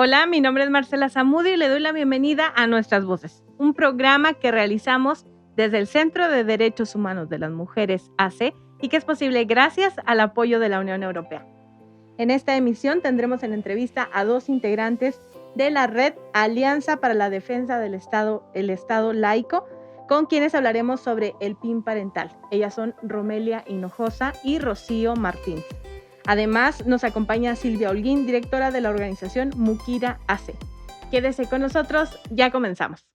Hola, mi nombre es Marcela Zamudio y le doy la bienvenida a Nuestras Voces, un programa que realizamos desde el Centro de Derechos Humanos de las Mujeres AC y que es posible gracias al apoyo de la Unión Europea. En esta emisión tendremos en entrevista a dos integrantes de la red Alianza para la Defensa del Estado Laico, con quienes hablaremos sobre el PIN parental. Ellas son Romelia Hinojosa y Rocío Martín. Además, nos acompaña Silvia Holguín, directora de la organización Mukira AC. Quédese con nosotros, ya comenzamos.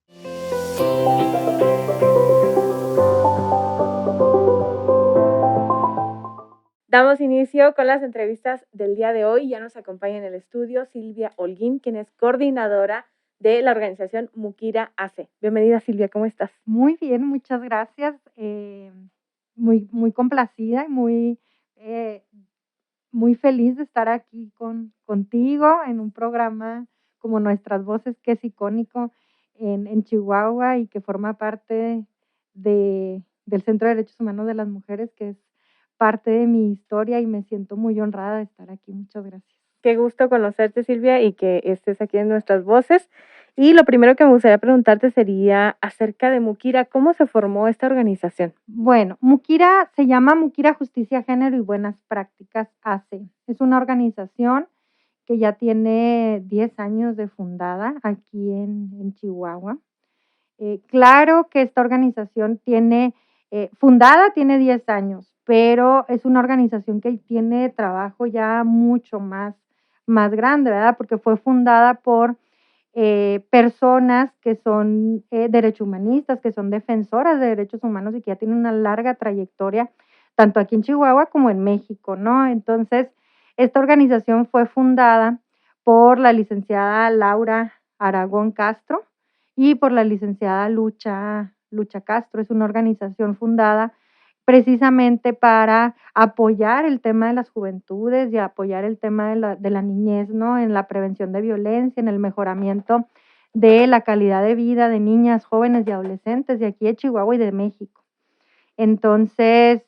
Damos inicio con las entrevistas del día de hoy. Ya nos acompaña en el estudio Silvia Holguín, quien es coordinadora de la organización Mukira AC. Bienvenida, Silvia, ¿cómo estás? Muy bien, muchas gracias. Muy complacida y muy feliz de estar aquí contigo en un programa como Nuestras Voces, que es icónico en Chihuahua y que forma parte del Centro de Derechos Humanos de las Mujeres, que es parte de mi historia, y me siento muy honrada de estar aquí. Muchas gracias. Qué gusto conocerte, Silvia, y que estés aquí en Nuestras Voces. Y lo primero que me gustaría preguntarte sería acerca de Mukira. ¿Cómo se formó esta organización? Bueno, Mukira se llama Mukira Justicia, Género y Buenas Prácticas AC. Es una organización que ya tiene 10 años de fundada aquí en Chihuahua. Claro que esta organización fundada tiene 10 años, pero es una organización que tiene trabajo ya mucho más grande, ¿verdad? Porque fue fundada por personas que son derechohumanistas, que son defensoras de derechos humanos y que ya tienen una larga trayectoria, tanto aquí en Chihuahua como en México, ¿no? Entonces, esta organización fue fundada por la licenciada Laura Aragón Castro y por la licenciada Lucha Castro. Es una organización fundada precisamente para apoyar el tema de las juventudes y apoyar el tema de la niñez, ¿no? En la prevención de violencia, en el mejoramiento de la calidad de vida de niñas, jóvenes y adolescentes de aquí de Chihuahua y de México. Entonces,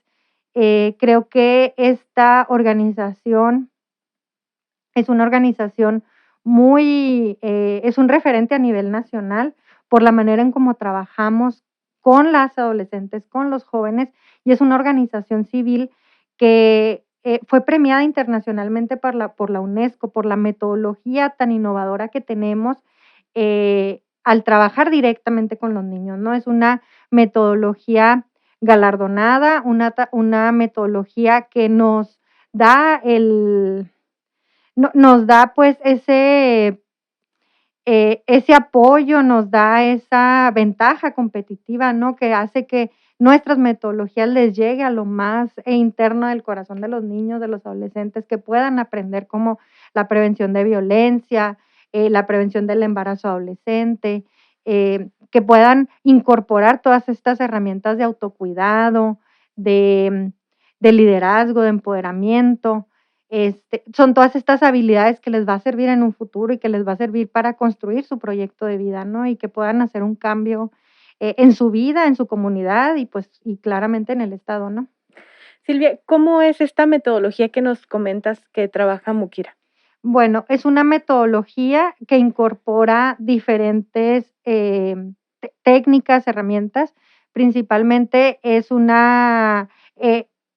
creo que esta organización es una organización es un referente a nivel nacional por la manera en cómo trabajamos con las adolescentes, con los jóvenes, y es una organización civil que fue premiada internacionalmente por la UNESCO, por la metodología tan innovadora que tenemos al trabajar directamente con los niños, ¿no? Es una metodología galardonada, una metodología que nos da pues ese apoyo, nos da esa ventaja competitiva, ¿no? Que hace que nuestras metodologías les llegue a lo más interno del corazón de los niños, de los adolescentes, que puedan aprender como la prevención de violencia, la prevención del embarazo adolescente, que puedan incorporar todas estas herramientas de autocuidado, de liderazgo, de empoderamiento. Son todas estas habilidades que les va a servir en un futuro y que les va a servir para construir su proyecto de vida, ¿no? Y que puedan hacer un cambio en su vida, en su comunidad y claramente en el Estado, ¿no? Silvia, ¿cómo es esta metodología que nos comentas que trabaja Mukira? Bueno, es una metodología que incorpora diferentes técnicas, herramientas. Principalmente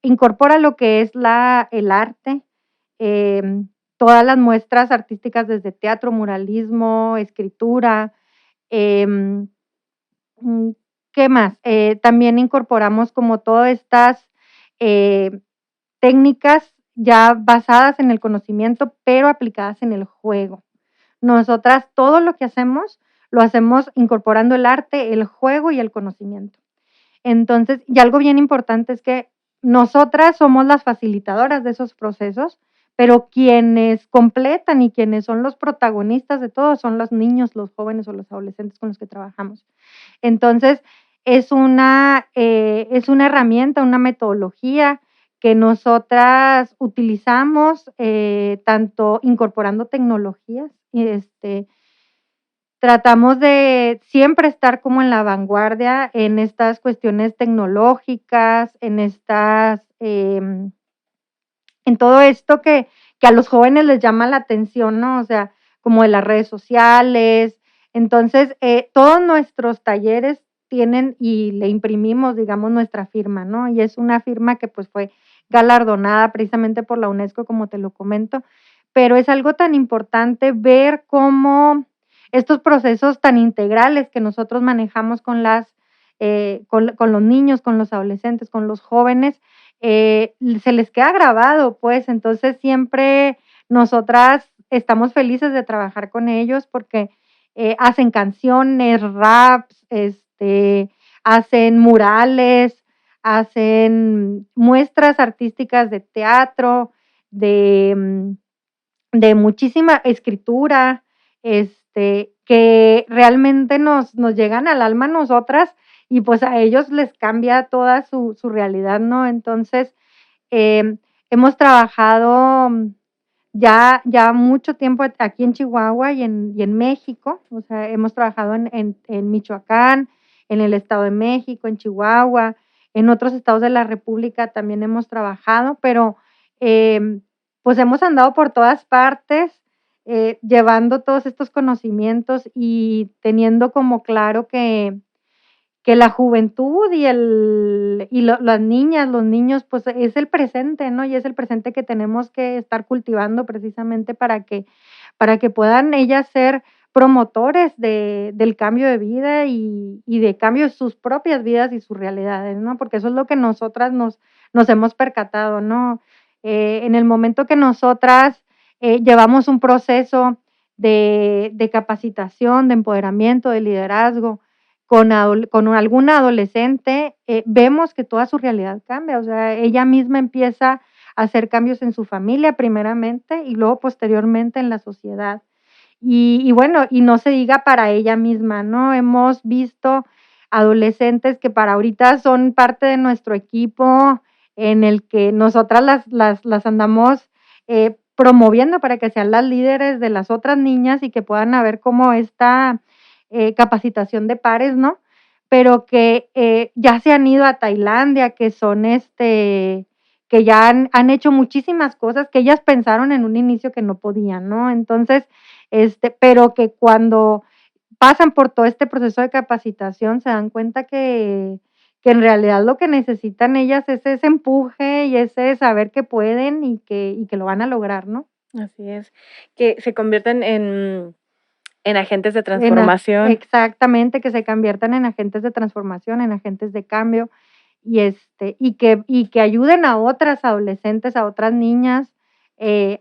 incorpora lo que es el arte, todas las muestras artísticas desde teatro, muralismo, escritura. em, mm, ¿Qué más? También incorporamos como todas estas técnicas ya basadas en el conocimiento, pero aplicadas en el juego. Nosotras todo lo que hacemos, lo hacemos incorporando el arte, el juego y el conocimiento. Entonces, y algo bien importante es que nosotras somos las facilitadoras de esos procesos, pero quienes completan y quienes son los protagonistas de todo son los niños, los jóvenes o los adolescentes con los que trabajamos. Entonces, es una herramienta, una metodología que nosotras utilizamos tanto incorporando tecnologías, tratamos de siempre estar como en la vanguardia en estas cuestiones tecnológicas, en todo esto que a los jóvenes les llama la atención, ¿no? O sea, como de las redes sociales. Entonces, todos nuestros talleres tienen y le imprimimos, digamos, nuestra firma, ¿no? Y es una firma que pues fue galardonada precisamente por la UNESCO, como te lo comento, pero es algo tan importante ver cómo estos procesos tan integrales que nosotros manejamos con con los niños, con los adolescentes, con los jóvenes, se les queda grabado, pues, entonces siempre nosotras estamos felices de trabajar con ellos porque hacen canciones, raps, hacen murales, hacen muestras artísticas de teatro, de, de muchísima escritura, que realmente nos llegan al alma a nosotras y pues a ellos les cambia toda su realidad, ¿no? Entonces, hemos trabajado ya mucho tiempo aquí en Chihuahua y en México, o sea, hemos trabajado en Michoacán, en el Estado de México, en Chihuahua, en otros estados de la república también hemos trabajado, pero, pues, hemos andado por todas partes, llevando todos estos conocimientos y teniendo como claro que la juventud y las niñas, los niños, pues, es el presente, ¿no? Y es el presente que tenemos que estar cultivando precisamente para que puedan ellas ser promotores del cambio de vida y de cambio de sus propias vidas y sus realidades, ¿no? Porque eso es lo que nosotras nos hemos percatado, ¿no? En el momento que nosotras, llevamos un proceso de capacitación, de empoderamiento, de liderazgo, con alguna adolescente, vemos que toda su realidad cambia, o sea, ella misma empieza a hacer cambios en su familia primeramente y luego posteriormente en la sociedad. Y bueno, y no se diga para ella misma, ¿no? Hemos visto adolescentes que para ahorita son parte de nuestro equipo en el que nosotras las andamos promoviendo para que sean las líderes de las otras niñas y que puedan haber como esta capacitación de pares, ¿no? Pero que ya se han ido a Tailandia, que son que ya han hecho muchísimas cosas que ellas pensaron en un inicio que no podían, ¿no? Entonces, pero que cuando pasan por todo este proceso de capacitación se dan cuenta que en realidad lo que necesitan ellas es ese empuje y ese saber que pueden y que lo van a lograr, ¿no? Así es, que se convierten en agentes de En a transformación. Exactamente, que se conviertan en agentes de transformación, en agentes de cambio, y que ayuden a otras adolescentes, a otras niñas,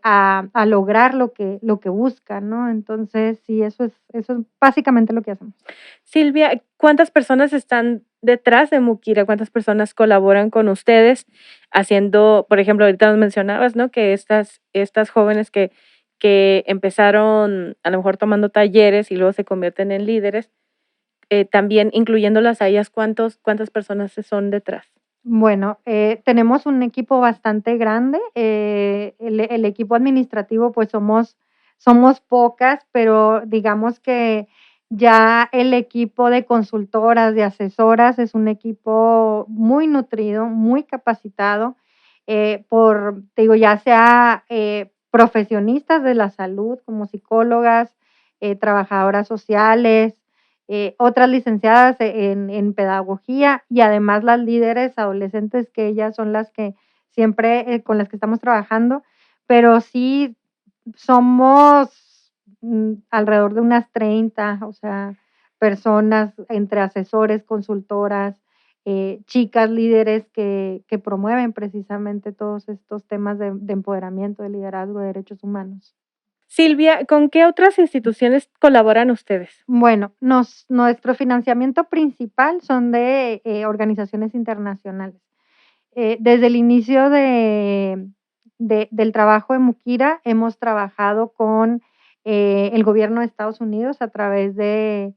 a lograr lo que buscan, ¿no? Entonces, sí, eso es básicamente lo que hacemos. Silvia, ¿cuántas personas están detrás de Mukira? ¿Cuántas personas colaboran con ustedes haciendo, por ejemplo, ahorita nos mencionabas, ¿no? Que estas jóvenes que empezaron a lo mejor tomando talleres y luego se convierten en líderes, también incluyéndolas a ellas, ¿cuántas personas son detrás? Bueno, tenemos un equipo bastante grande, el equipo administrativo, pues somos pocas, pero digamos que ya el equipo de consultoras, de asesoras, es un equipo muy nutrido, muy capacitado, te digo, ya sea profesionistas de la salud, como psicólogas, trabajadoras sociales, otras licenciadas en pedagogía y además las líderes adolescentes que ellas son las que siempre con las que estamos trabajando, pero sí somos alrededor de unas 30, o sea, personas entre asesores, consultoras, chicas líderes que promueven precisamente todos estos temas de empoderamiento, de liderazgo, de derechos humanos. Silvia, ¿con qué otras instituciones colaboran ustedes? Bueno, nuestro financiamiento principal son de organizaciones internacionales. Desde el inicio del trabajo de Mukira, hemos trabajado con el gobierno de Estados Unidos a través de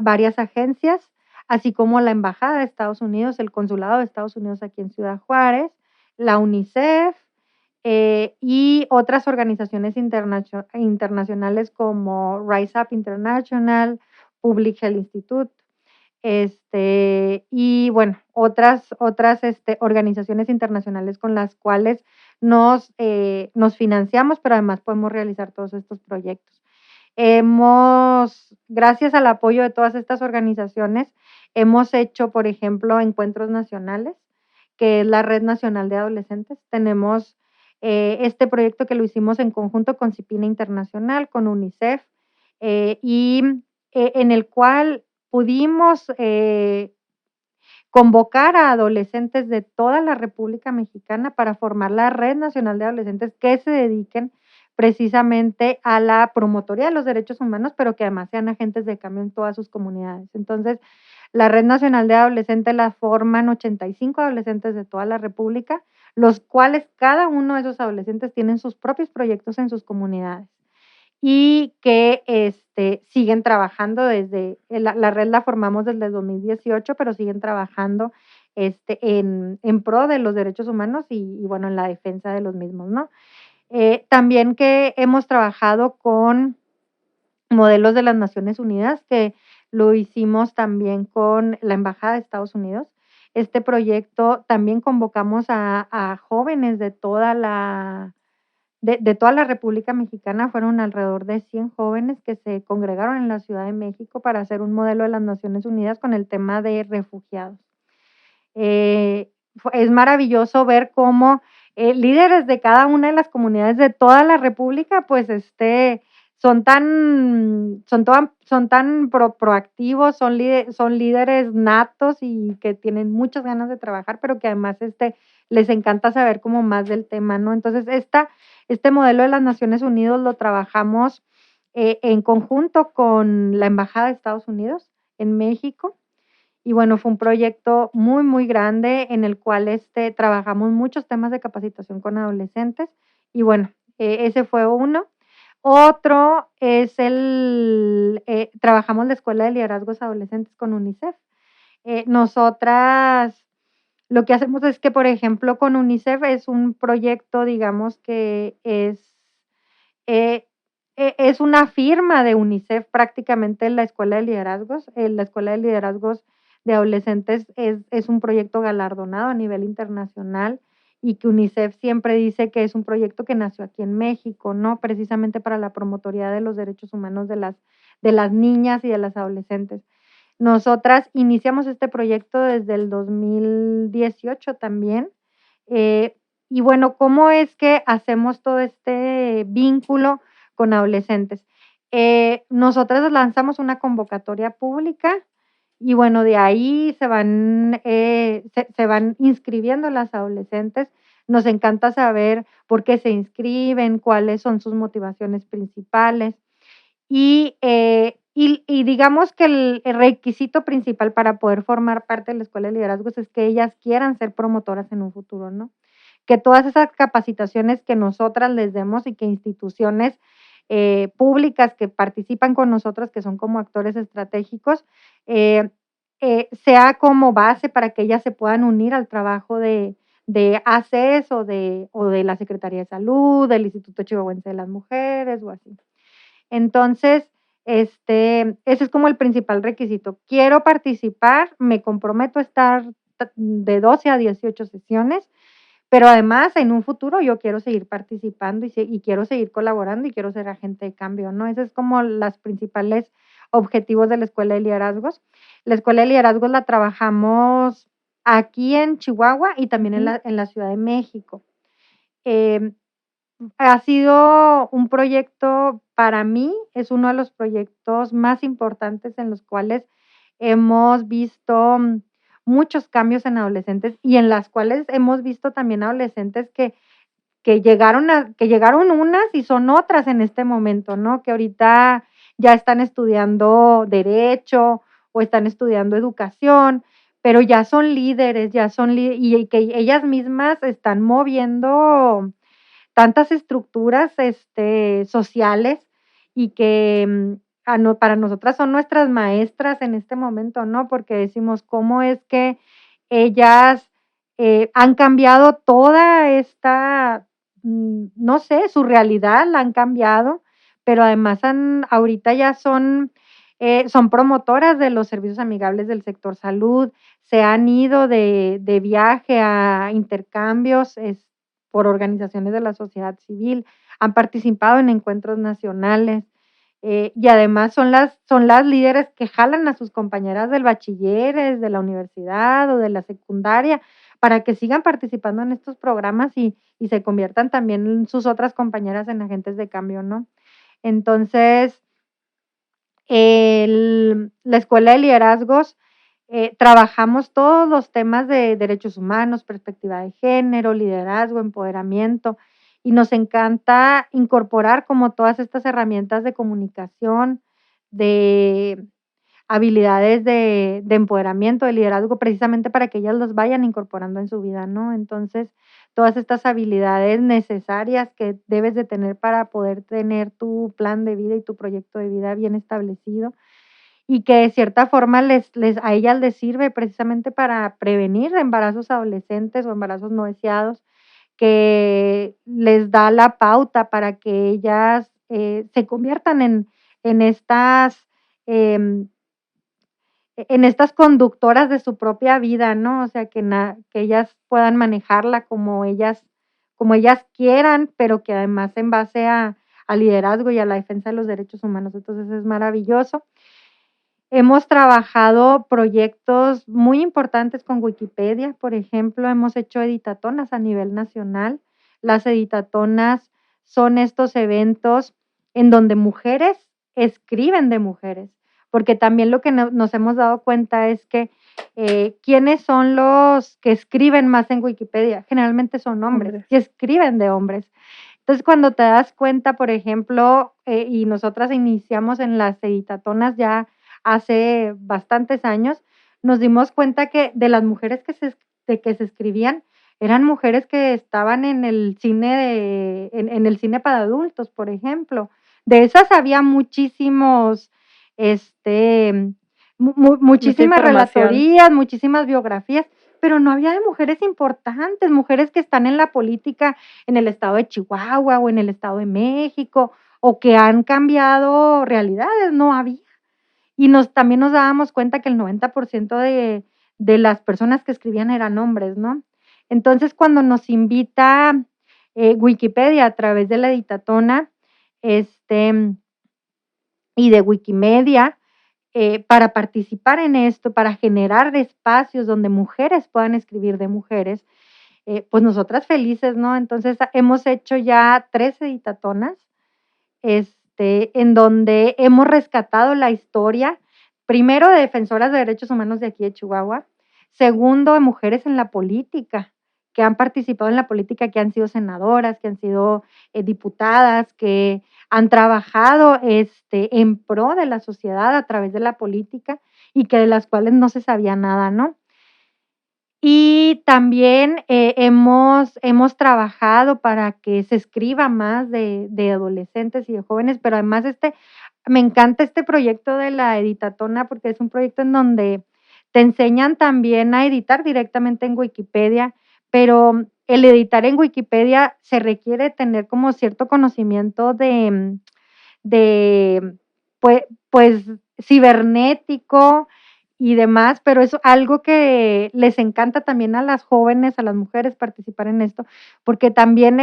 varias agencias, así como la Embajada de Estados Unidos, el Consulado de Estados Unidos aquí en Ciudad Juárez, la UNICEF, y otras organizaciones internacionales como Rise Up International, Public Health Institute, y bueno, otras organizaciones internacionales con las cuales nos financiamos, pero además podemos realizar todos estos proyectos. Gracias al apoyo de todas estas organizaciones, hemos hecho, por ejemplo, encuentros nacionales, que es la Red Nacional de Adolescentes. Tenemos este proyecto que lo hicimos en conjunto con CIPINA Internacional, con UNICEF, en el cual pudimos convocar a adolescentes de toda la República Mexicana para formar la Red Nacional de Adolescentes que se dediquen precisamente a la promotoría de los derechos humanos, pero que además sean agentes de cambio en todas sus comunidades. Entonces, la Red Nacional de Adolescentes la forman 85 adolescentes de toda la República, los cuales cada uno de esos adolescentes tienen sus propios proyectos en sus comunidades y que siguen trabajando la red la formamos desde el 2018, pero siguen trabajando en pro de los derechos humanos y bueno, en la defensa de los mismos, ¿no? También que hemos trabajado con modelos de las Naciones Unidas, que lo hicimos también con la Embajada de Estados Unidos. Este proyecto también convocamos a jóvenes de toda la República Mexicana. Fueron alrededor de 100 jóvenes que se congregaron en la Ciudad de México para hacer un modelo de las Naciones Unidas con el tema de refugiados. Es maravilloso ver cómo líderes de cada una de las comunidades de toda la República, pues son tan proactivos, son líderes natos y que tienen muchas ganas de trabajar, pero que además les encanta saber como más del tema, ¿no? Entonces, este modelo de las Naciones Unidas lo trabajamos en conjunto con la Embajada de Estados Unidos en México. Y bueno, fue un proyecto muy, muy grande en el cual trabajamos muchos temas de capacitación con adolescentes. Y bueno, ese fue uno. Otro es trabajamos la Escuela de Liderazgos Adolescentes con UNICEF. Nosotras lo que hacemos es que, por ejemplo, con UNICEF es un proyecto, digamos, que es una firma de UNICEF prácticamente en la Escuela de Liderazgos. La Escuela de Liderazgos de Adolescentes es un proyecto galardonado a nivel internacional y que UNICEF siempre dice que es un proyecto que nació aquí en México, ¿no? Precisamente para la promotoría de los derechos humanos de las niñas y de las adolescentes. Nosotras iniciamos este proyecto desde el 2018 también. Y bueno, ¿cómo es que hacemos todo este vínculo con adolescentes? Nosotras lanzamos una convocatoria pública y bueno, de ahí se van inscribiendo las adolescentes. Nos encanta saber por qué se inscriben, cuáles son sus motivaciones principales. Y digamos que el requisito principal para poder formar parte de la Escuela de Liderazgos es que ellas quieran ser promotoras en un futuro, ¿no? Que todas esas capacitaciones que nosotras les demos y que instituciones públicas que participan con nosotros, que son como actores estratégicos, sea como base para que ellas se puedan unir al trabajo de ACES o de la Secretaría de Salud, del Instituto Chihuahuense de las Mujeres o así. Entonces, ese es como el principal requisito. Quiero participar, me comprometo a estar de 12 a 18 sesiones, pero además en un futuro yo quiero seguir participando y quiero seguir colaborando y quiero ser agente de cambio, ¿no? Esos es como los principales objetivos de la Escuela de Liderazgos. La Escuela de Liderazgos la trabajamos aquí en Chihuahua y también en la Ciudad de México. Ha sido un proyecto, para mí, es uno de los proyectos más importantes en los cuales hemos visto muchos cambios en adolescentes y en las cuales hemos visto también adolescentes que llegaron unas y son otras en este momento, ¿no? Que ahorita ya están estudiando derecho o están estudiando educación, pero ya son líderes, y que ellas mismas están moviendo tantas estructuras sociales y que para nosotras son nuestras maestras en este momento, ¿no? Porque decimos, ¿cómo es que ellas han cambiado toda esta, no sé, su realidad la han cambiado, pero además ahorita ya son promotoras de los servicios amigables del sector salud, se han ido de viaje a intercambios por organizaciones de la sociedad civil, han participado en encuentros nacionales. y además son las líderes que jalan a sus compañeras del bachilleres, de la universidad o de la secundaria para que sigan participando en estos programas y se conviertan también sus otras compañeras en agentes de cambio, ¿no? Entonces, la Escuela de Liderazgos, trabajamos todos los temas de derechos humanos, perspectiva de género, liderazgo, empoderamiento, y nos encanta incorporar como todas estas herramientas de comunicación, de habilidades de empoderamiento, de liderazgo, precisamente para que ellas los vayan incorporando en su vida, ¿no? Entonces, todas estas habilidades necesarias que debes de tener para poder tener tu plan de vida y tu proyecto de vida bien establecido y que de cierta forma a ellas les sirve precisamente para prevenir embarazos adolescentes o embarazos no deseados, que les da la pauta para que ellas se conviertan en estas em, en estas conductoras de su propia vida, ¿no? O sea, que ellas puedan manejarla como ellas quieran, pero que además en base al liderazgo y a la defensa de los derechos humanos. Entonces es maravilloso. Hemos trabajado proyectos muy importantes con Wikipedia, por ejemplo, hemos hecho editatonas a nivel nacional. Las editatonas son estos eventos en donde mujeres escriben de mujeres, porque también lo que nos hemos dado cuenta es que ¿quiénes son los que escriben más en Wikipedia? Generalmente son hombres, que escriben de hombres. Entonces, cuando te das cuenta, por ejemplo, y nosotras iniciamos en las editatonas ya hace bastantes años, nos dimos cuenta que de las mujeres que se escribían, eran mujeres que estaban en el cine en el cine para adultos, por ejemplo. De esas había muchísimos, muchísimas relatorías, muchísimas biografías, pero no había de mujeres importantes, mujeres que están en la política en el estado de Chihuahua o en el estado de México o que han cambiado realidades, no había. Y también nos dábamos cuenta que el 90% de las personas que escribían eran hombres, ¿no? Entonces, cuando nos invita Wikipedia a través de la editatona y de Wikimedia para participar en esto, para generar espacios donde mujeres puedan escribir de mujeres, pues nosotras felices, ¿no? Entonces, hemos hecho ya 3 editatonas en donde hemos rescatado la historia, primero de defensoras de derechos humanos de aquí de Chihuahua, segundo de mujeres en la política, que han participado en la política, que han sido senadoras, que han sido diputadas, que han trabajado en pro de la sociedad a través de la política y que de las cuales no se sabía nada, ¿no? Y también hemos trabajado para que se escriba más de adolescentes y de jóvenes, pero además me encanta este proyecto de la editatona porque es un proyecto en donde te enseñan también a editar directamente en Wikipedia, pero el editar en Wikipedia se requiere tener como cierto conocimiento de pues cibernético y demás, pero es algo que les encanta también a las jóvenes, a las mujeres participar en esto, porque también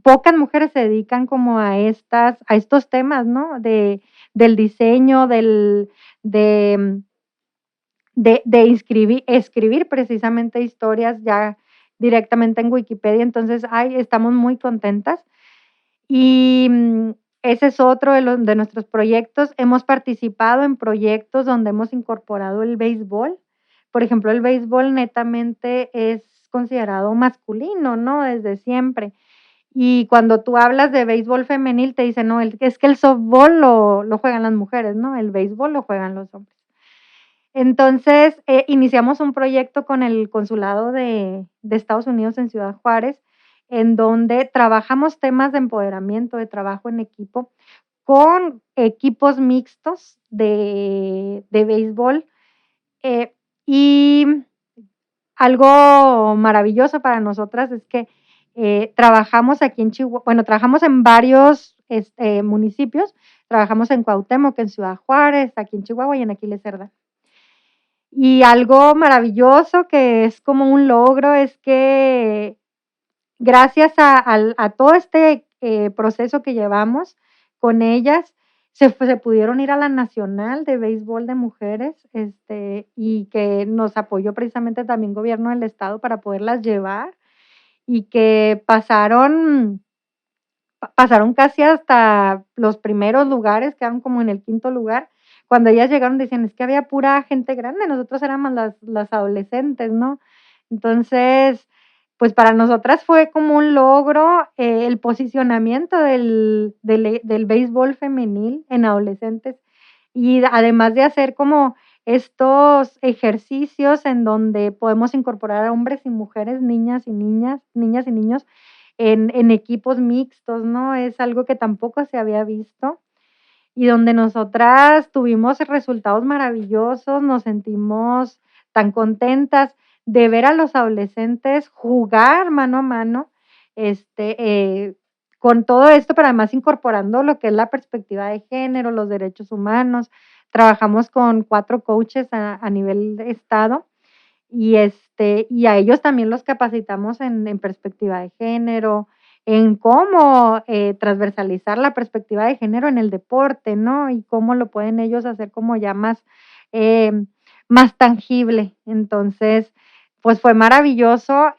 pocas mujeres se dedican como a estos temas, ¿no? Del diseño, de, escribir precisamente historias ya directamente en Wikipedia. Entonces, estamos muy contentas. Y ese es otro de nuestros proyectos. Hemos participado en proyectos donde hemos incorporado el béisbol. Por ejemplo, el béisbol netamente es considerado masculino, ¿no? Desde siempre. Y cuando tú hablas de béisbol femenil, te dicen, no, es que el softball lo juegan las mujeres, ¿no? El béisbol lo juegan los hombres. Entonces, iniciamos un proyecto con el consulado de Estados Unidos en Ciudad Juárez, en donde trabajamos temas de empoderamiento, de trabajo en equipo, con equipos mixtos de béisbol. Y algo maravilloso para nosotras es que trabajamos aquí en Chihuahua, bueno, trabajamos en varios municipios, trabajamos en Cuauhtémoc, en Ciudad Juárez, aquí en Chihuahua y en Aquiles Cerdán. Y algo maravilloso que es como un logro es que gracias a todo este proceso que llevamos con ellas, se pudieron ir a la nacional de béisbol de mujeres, y que nos apoyó precisamente también gobierno del estado para poderlas llevar, y que pasaron casi hasta los primeros lugares, quedaron como en el quinto lugar. Cuando ellas llegaron decían, es que había pura gente grande, nosotros éramos las adolescentes, ¿no? Entonces, pues para nosotras fue como un logro el posicionamiento del béisbol femenil en adolescentes, y además de hacer como estos ejercicios en donde podemos incorporar a hombres y mujeres, niñas y niños en equipos mixtos, ¿no? Es algo que tampoco se había visto y donde nosotras tuvimos resultados maravillosos, nos sentimos tan contentas de ver a los adolescentes jugar mano a mano, con todo esto, pero además incorporando lo que es la perspectiva de género, los derechos humanos. Trabajamos con 4 coaches a nivel de estado y a ellos también los capacitamos en perspectiva de género, en cómo transversalizar la perspectiva de género en el deporte, ¿no? Y cómo lo pueden ellos hacer como ya eh, más tangible. Entonces, pues fue maravilloso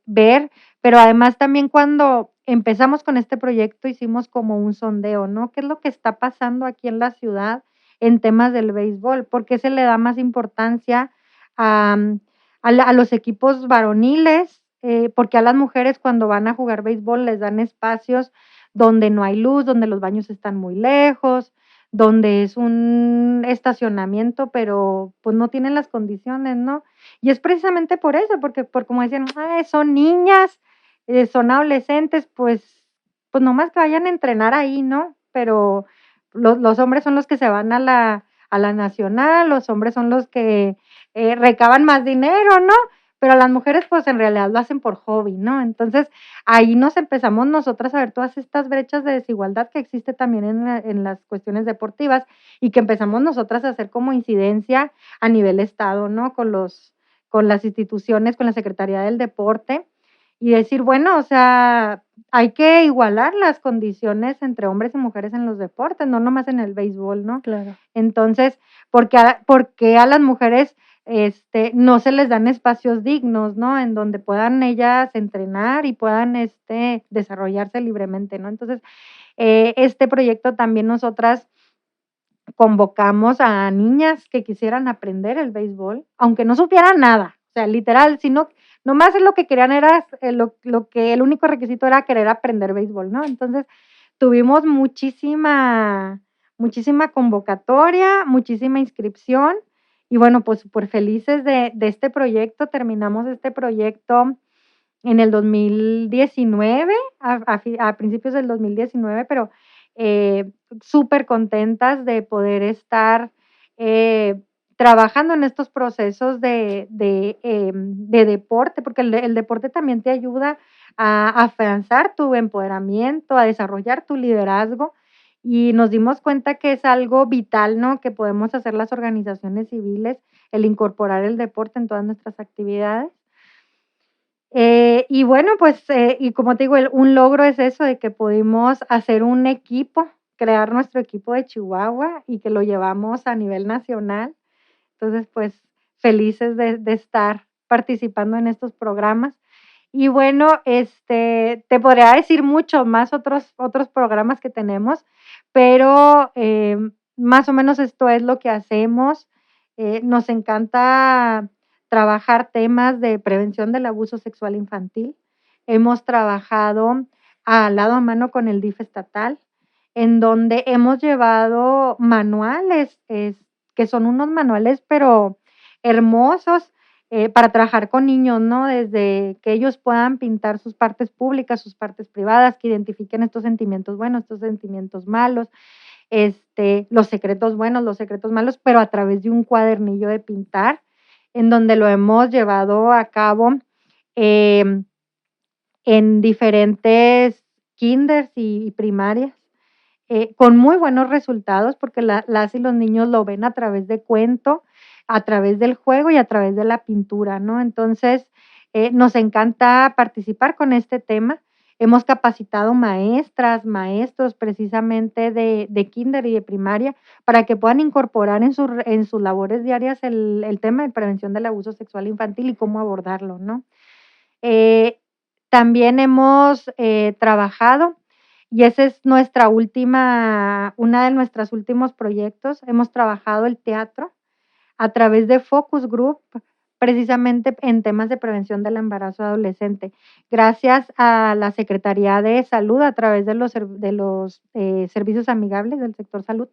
ver, pero además también cuando empezamos con este proyecto hicimos como un sondeo, ¿no? ¿Qué es lo que está pasando aquí en la ciudad en temas del béisbol? ¿Por qué se le da más importancia a, a los equipos varoniles? Porque a las mujeres cuando van a jugar béisbol les dan espacios donde no hay luz, donde los baños están muy lejos, donde es un estacionamiento, pero pues no tienen las condiciones, ¿no? Y es precisamente por eso, porque como decían, son niñas, son adolescentes, pues nomás que vayan a entrenar ahí, ¿no? Pero los hombres son los que se van a la nacional, los hombres son los que recaban más dinero, ¿no? Pero las mujeres pues en realidad lo hacen por hobby, ¿no? Entonces ahí nos empezamos nosotras a ver todas estas brechas de desigualdad que existe también en las cuestiones deportivas y que empezamos nosotras a hacer como incidencia a nivel estado, ¿no? Con las instituciones, con la Secretaría del Deporte y decir, bueno, o sea, hay que igualar las condiciones entre hombres y mujeres en los deportes, no nomás en el béisbol, ¿no? Claro. Entonces, ¿por qué a las mujeres no se les dan espacios dignos, ¿no? En donde puedan ellas entrenar y puedan desarrollarse libremente, ¿no? Entonces, este proyecto también nosotras convocamos a niñas que quisieran aprender el béisbol, aunque no supieran nada, o sea, literal, sino nomás lo que querían era, el único requisito era querer aprender béisbol, ¿no? Entonces, tuvimos muchísima convocatoria, muchísima inscripción y bueno, pues súper felices de este proyecto. Terminamos este proyecto en el 2019, a principios del 2019, pero súper contentas de poder estar trabajando en estos procesos de deporte, porque el deporte también te ayuda a afianzar tu empoderamiento, a desarrollar tu liderazgo. Y nos dimos cuenta que es algo vital, ¿no? Que podemos hacer las organizaciones civiles, el incorporar el deporte en todas nuestras actividades. Y bueno, pues, y como te digo, un logro es eso, de que pudimos hacer un equipo, crear nuestro equipo de Chihuahua y que lo llevamos a nivel nacional. Entonces, pues, felices de estar participando en estos programas. Y bueno, te podría decir mucho más otros programas que tenemos, pero más o menos esto es lo que hacemos. Nos encanta trabajar temas de prevención del abuso sexual infantil. Hemos trabajado lado a mano con el DIF estatal, en donde hemos llevado manuales, que son unos manuales, pero hermosos, para trabajar con niños, ¿no? Desde que ellos puedan pintar sus partes públicas, sus partes privadas, que identifiquen estos sentimientos buenos, estos sentimientos malos, los secretos buenos, los secretos malos, pero a través de un cuadernillo de pintar, en donde lo hemos llevado a cabo en diferentes kinders y primarias, con muy buenos resultados, porque las y los niños lo ven a través de cuento, a través del juego y a través de la pintura, ¿no? Entonces, nos encanta participar con este tema. Hemos capacitado maestras, maestros precisamente de kinder y de primaria para que puedan incorporar en sus labores diarias el tema de prevención del abuso sexual infantil y cómo abordarlo, ¿no? Eh, También hemos trabajado, y esa es una de nuestros últimos proyectos, hemos trabajado el teatro a través de focus group, precisamente en temas de prevención del embarazo adolescente. Gracias a la Secretaría de Salud, a través de los servicios amigables del sector salud,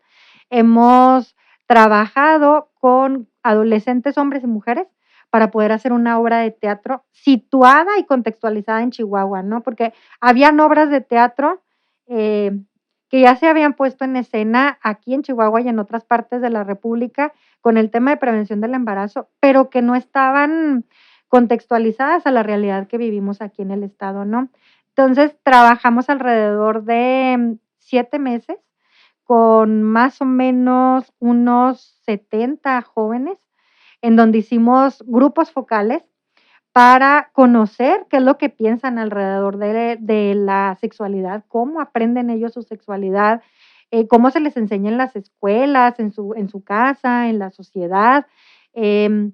hemos trabajado con adolescentes, hombres y mujeres, para poder hacer una obra de teatro situada y contextualizada en Chihuahua, ¿no? Porque habían obras de teatro eh, que ya se habían puesto en escena aquí en Chihuahua y en otras partes de la República con el tema de prevención del embarazo, pero que no estaban contextualizadas a la realidad que vivimos aquí en el estado, ¿no? Entonces, trabajamos alrededor de 7 meses con más o menos unos 70 jóvenes, en donde hicimos grupos focales para conocer qué es lo que piensan alrededor de la sexualidad, cómo aprenden ellos su sexualidad, cómo se les enseña en las escuelas, en su casa, en la sociedad, em,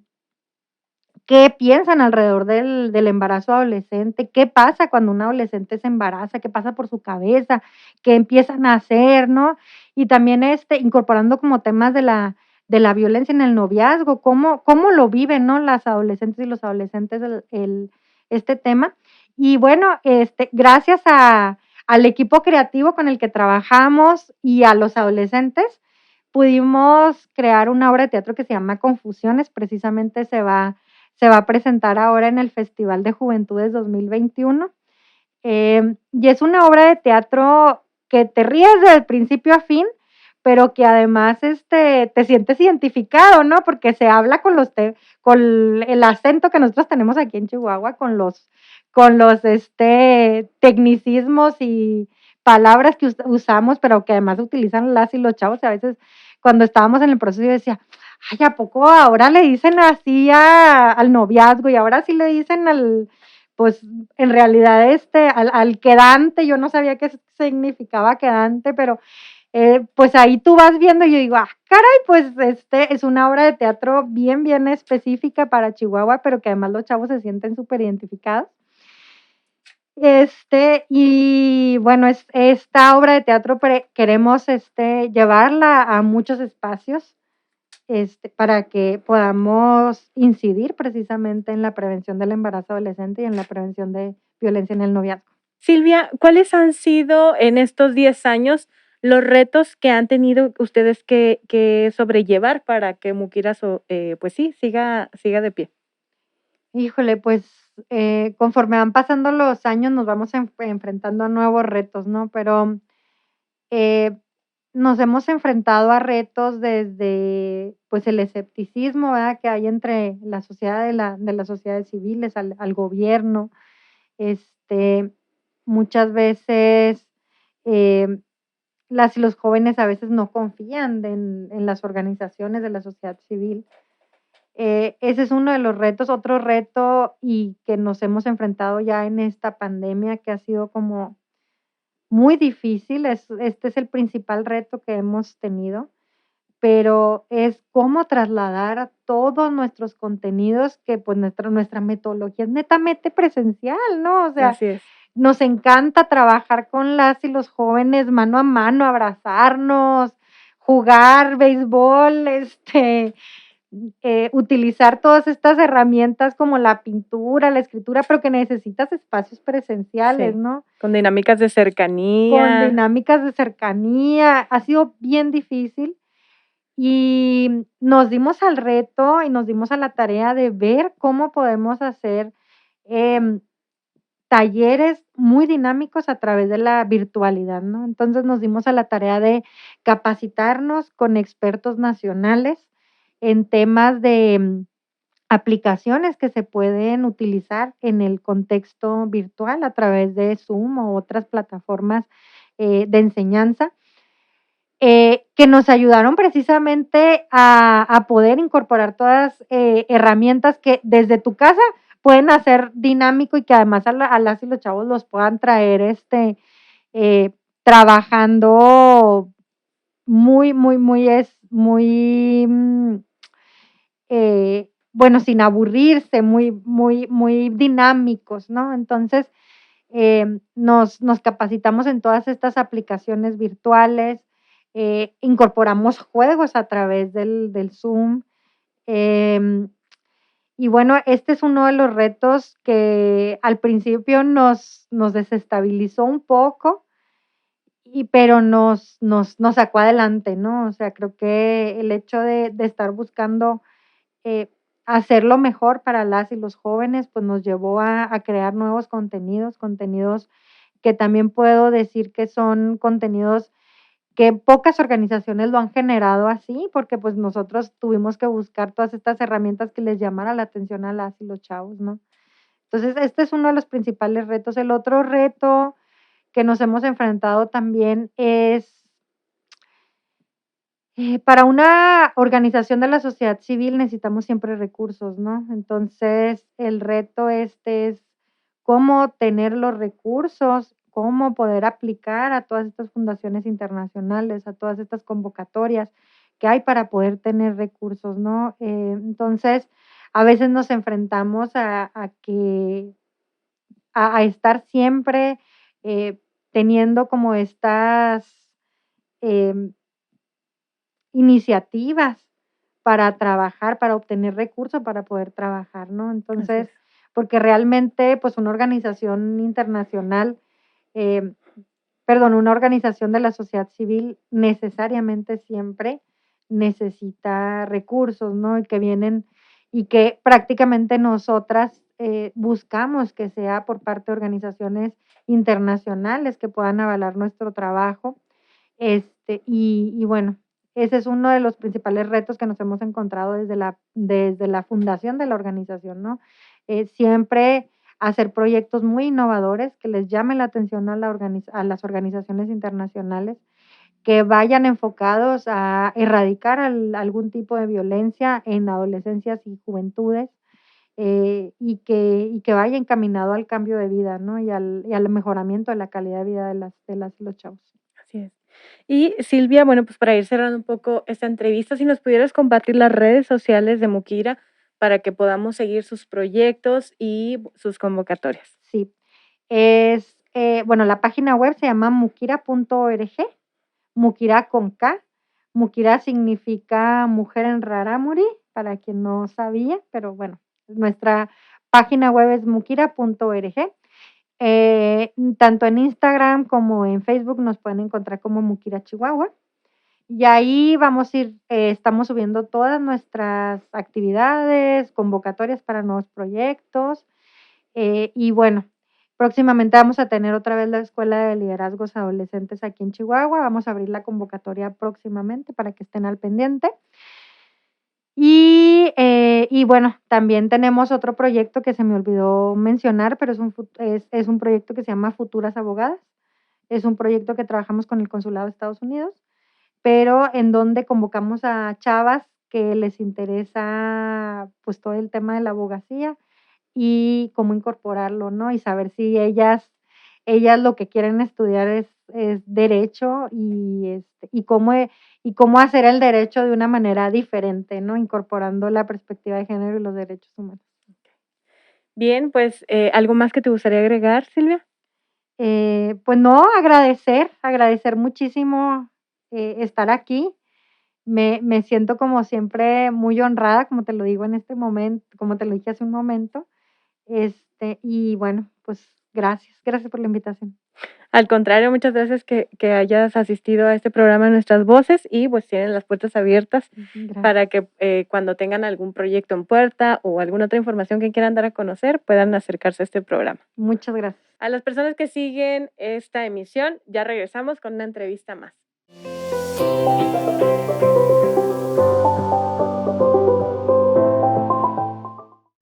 qué piensan alrededor del embarazo adolescente, qué pasa cuando un adolescente se embaraza, qué pasa por su cabeza, qué empiezan a hacer, ¿no? Y también incorporando como temas de la violencia en el noviazgo, cómo lo viven, ¿no? Las adolescentes y los adolescentes este tema. Y bueno, gracias al equipo creativo con el que trabajamos y a los adolescentes, pudimos crear una obra de teatro que se llama Confusiones. Precisamente se va a presentar ahora en el Festival de Juventudes 2021. Y es una obra de teatro que te ríes del principio a fin, pero que además te sientes identificado, ¿no? Porque se habla con el acento que nosotros tenemos aquí en Chihuahua, con los tecnicismos y palabras que usamos, pero que además utilizan las y los chavos. Y a veces cuando estábamos en el proceso yo decía, ay, ¿a poco ahora le dicen así al noviazgo? Y ahora sí le dicen pues en realidad al quedante. Yo no sabía qué significaba quedante, pero pues ahí tú vas viendo y yo digo, caray, pues es una obra de teatro bien, bien específica para Chihuahua, pero que además los chavos se sienten súper identificados. Y bueno, esta obra de teatro queremos llevarla a muchos espacios, para que podamos incidir precisamente en la prevención del embarazo adolescente y en la prevención de violencia en el noviazgo. Silvia, ¿cuáles han sido en estos 10 años los retos que han tenido ustedes que sobrellevar para que Mukira pues sí, siga de pie? Híjole, pues conforme van pasando los años nos vamos enfrentando a nuevos retos, ¿no? Pero eh, nos hemos enfrentado a retos desde pues el escepticismo, ¿verdad?, que hay entre la sociedad de las sociedades civiles al gobierno. Muchas veces las y los jóvenes a veces no confían en las organizaciones de la sociedad civil. Ese es uno de los retos. Otro reto y que nos hemos enfrentado ya en esta pandemia, que ha sido como muy difícil, este es el principal reto que hemos tenido, pero es cómo trasladar todos nuestros contenidos, que pues nuestra metodología es netamente presencial, ¿no? O sea, Así es. nos encanta trabajar con las y los jóvenes mano a mano, abrazarnos, jugar béisbol, utilizar todas estas herramientas como la pintura, la escritura, pero que necesitas espacios presenciales, Sí, ¿no? con dinámicas de Con cercanía. dinámicas de cercanía. Ha sido bien difícil y nos dimos al reto y nos dimos a la tarea de ver cómo podemos hacer talleres muy dinámicos a través de la virtualidad, ¿no? Entonces nos dimos a la tarea de capacitarnos con expertos nacionales en temas de aplicaciones que se pueden utilizar en el contexto virtual a través de Zoom o otras plataformas de enseñanza, que nos ayudaron precisamente a poder incorporar todas herramientas que desde tu casa pueden hacer dinámico y que además a las y los chavos los puedan traer trabajando muy, muy, bueno, sin aburrirse, muy, muy, muy dinámicos, ¿no? Entonces, nos capacitamos en todas estas aplicaciones virtuales, incorporamos juegos a través del Zoom. em, y bueno, este es uno de los retos que al principio nos desestabilizó un poco, pero nos sacó adelante, ¿no? O sea, creo que el hecho de estar buscando eh, hacerlo mejor para las y los jóvenes, pues nos llevó a crear nuevos contenidos que también puedo decir que son contenidos que pocas organizaciones lo han generado así, porque pues nosotros tuvimos que buscar todas estas herramientas que les llamara la atención a las y los chavos, ¿no? Entonces, este es uno de los principales retos. El otro reto que nos hemos enfrentado también es para una organización de la sociedad civil necesitamos siempre recursos, ¿no? Entonces, el reto es cómo tener los recursos, cómo poder aplicar a todas estas fundaciones internacionales, a todas estas convocatorias que hay para poder tener recursos, ¿no? Entonces, a veces nos enfrentamos a estar siempre eh, teniendo como estas em, iniciativas para trabajar, para obtener recursos para poder trabajar, ¿no? Así Entonces, es. porque realmente, pues, una organización internacional, eh, perdón, una organización de la sociedad civil necesariamente siempre necesita recursos, ¿no? Y que prácticamente nosotras buscamos que sea por parte de organizaciones internacionales que puedan avalar nuestro trabajo. Y bueno, ese es uno de los principales retos que nos hemos encontrado desde la fundación de la organización, ¿no? Siempre hacer proyectos muy innovadores que les llamen la atención a las organizaciones internacionales, que vayan enfocados a erradicar algún tipo de violencia en adolescencias y juventudes, y que vaya encaminado al cambio de vida, ¿no? Y al mejoramiento de la calidad de vida de las y los chavos. Así es. Y Silvia, bueno, pues para ir cerrando un poco esta entrevista, si nos pudieras compartir las redes sociales de Mukira para que podamos seguir sus proyectos y sus convocatorias. Sí, bueno, la página web se llama mukira.org, Mukira con K. Mukira significa mujer en rarámuri, para quien no sabía, pero bueno, nuestra página web es mukira.org. Tanto en Instagram como en Facebook nos pueden encontrar como Mukira Chihuahua. Y ahí estamos subiendo todas nuestras actividades, convocatorias para nuevos proyectos. Y bueno, próximamente vamos a tener otra vez la Escuela de Liderazgos Adolescentes aquí en Chihuahua. Vamos a abrir la convocatoria próximamente para que estén al pendiente. Y bueno, también tenemos otro proyecto que se me olvidó mencionar, pero es un proyecto que se llama Futuras Abogadas. Es un proyecto que trabajamos con el Consulado de Estados Unidos, pero en donde convocamos a chavas que les interesa pues todo el tema de la abogacía y cómo incorporarlo, ¿no? Y saber si ellas lo que quieren estudiar es derecho y cómo hacer el derecho de una manera diferente, ¿no? Incorporando la perspectiva de género y los derechos humanos. Bien, pues, ¿algo más que te gustaría agregar, Silvia? Pues no, agradecer muchísimo estar aquí. Me siento como siempre muy honrada, como te lo digo en este momento, como te lo dije hace un momento. Y bueno, pues gracias por la invitación. Al contrario, muchas gracias que hayas asistido a este programa Nuestras Voces y pues tienen las puertas abiertas para Gracias. que cuando tengan algún proyecto en puerta o alguna otra información que quieran dar a conocer, puedan acercarse a este programa. Muchas gracias. A las personas que siguen esta emisión, ya regresamos con una entrevista más.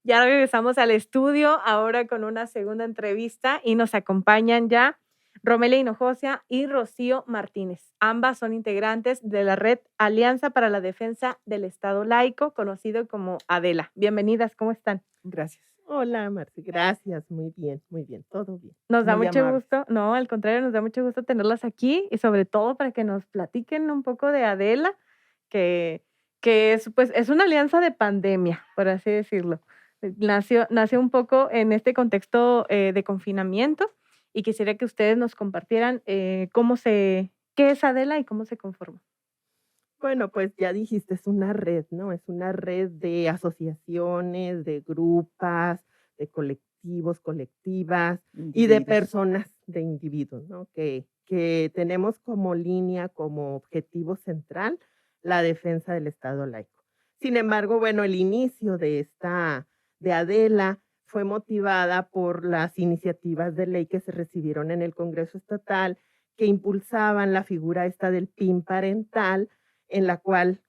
Ya regresamos al estudio, ahora con una segunda entrevista y nos acompañan ya Romelia Hinojosa y Rocío Martínez. Ambas son integrantes de la red Alianza para la Defensa del Estado Laico, conocido como ADELA. Bienvenidas, ¿cómo están? Gracias. Hola, Marce, gracias, muy bien, todo bien. Nos da Muy mucho amables. gusto, no, al contrario, nos da mucho gusto tenerlas aquí y sobre todo para que nos platiquen un poco de Adela, que, que es, pues, es una alianza de pandemia, por así decirlo. Nació un poco en este contexto de confinamiento y quisiera que ustedes nos compartieran qué es Adela y cómo se conforma. Bueno, pues ya dijiste, es una red, ¿no? Es una red de asociaciones, de grupas, de colectivos, colectivas y de Individuos. personas, de individuos, ¿no? Que tenemos como línea, como objetivo central, la defensa del Estado laico. Sin embargo, bueno, el inicio de Adela, fue motivada por las iniciativas de ley que se recibieron en el Congreso Estatal, que impulsaban la figura esta del PIN parental,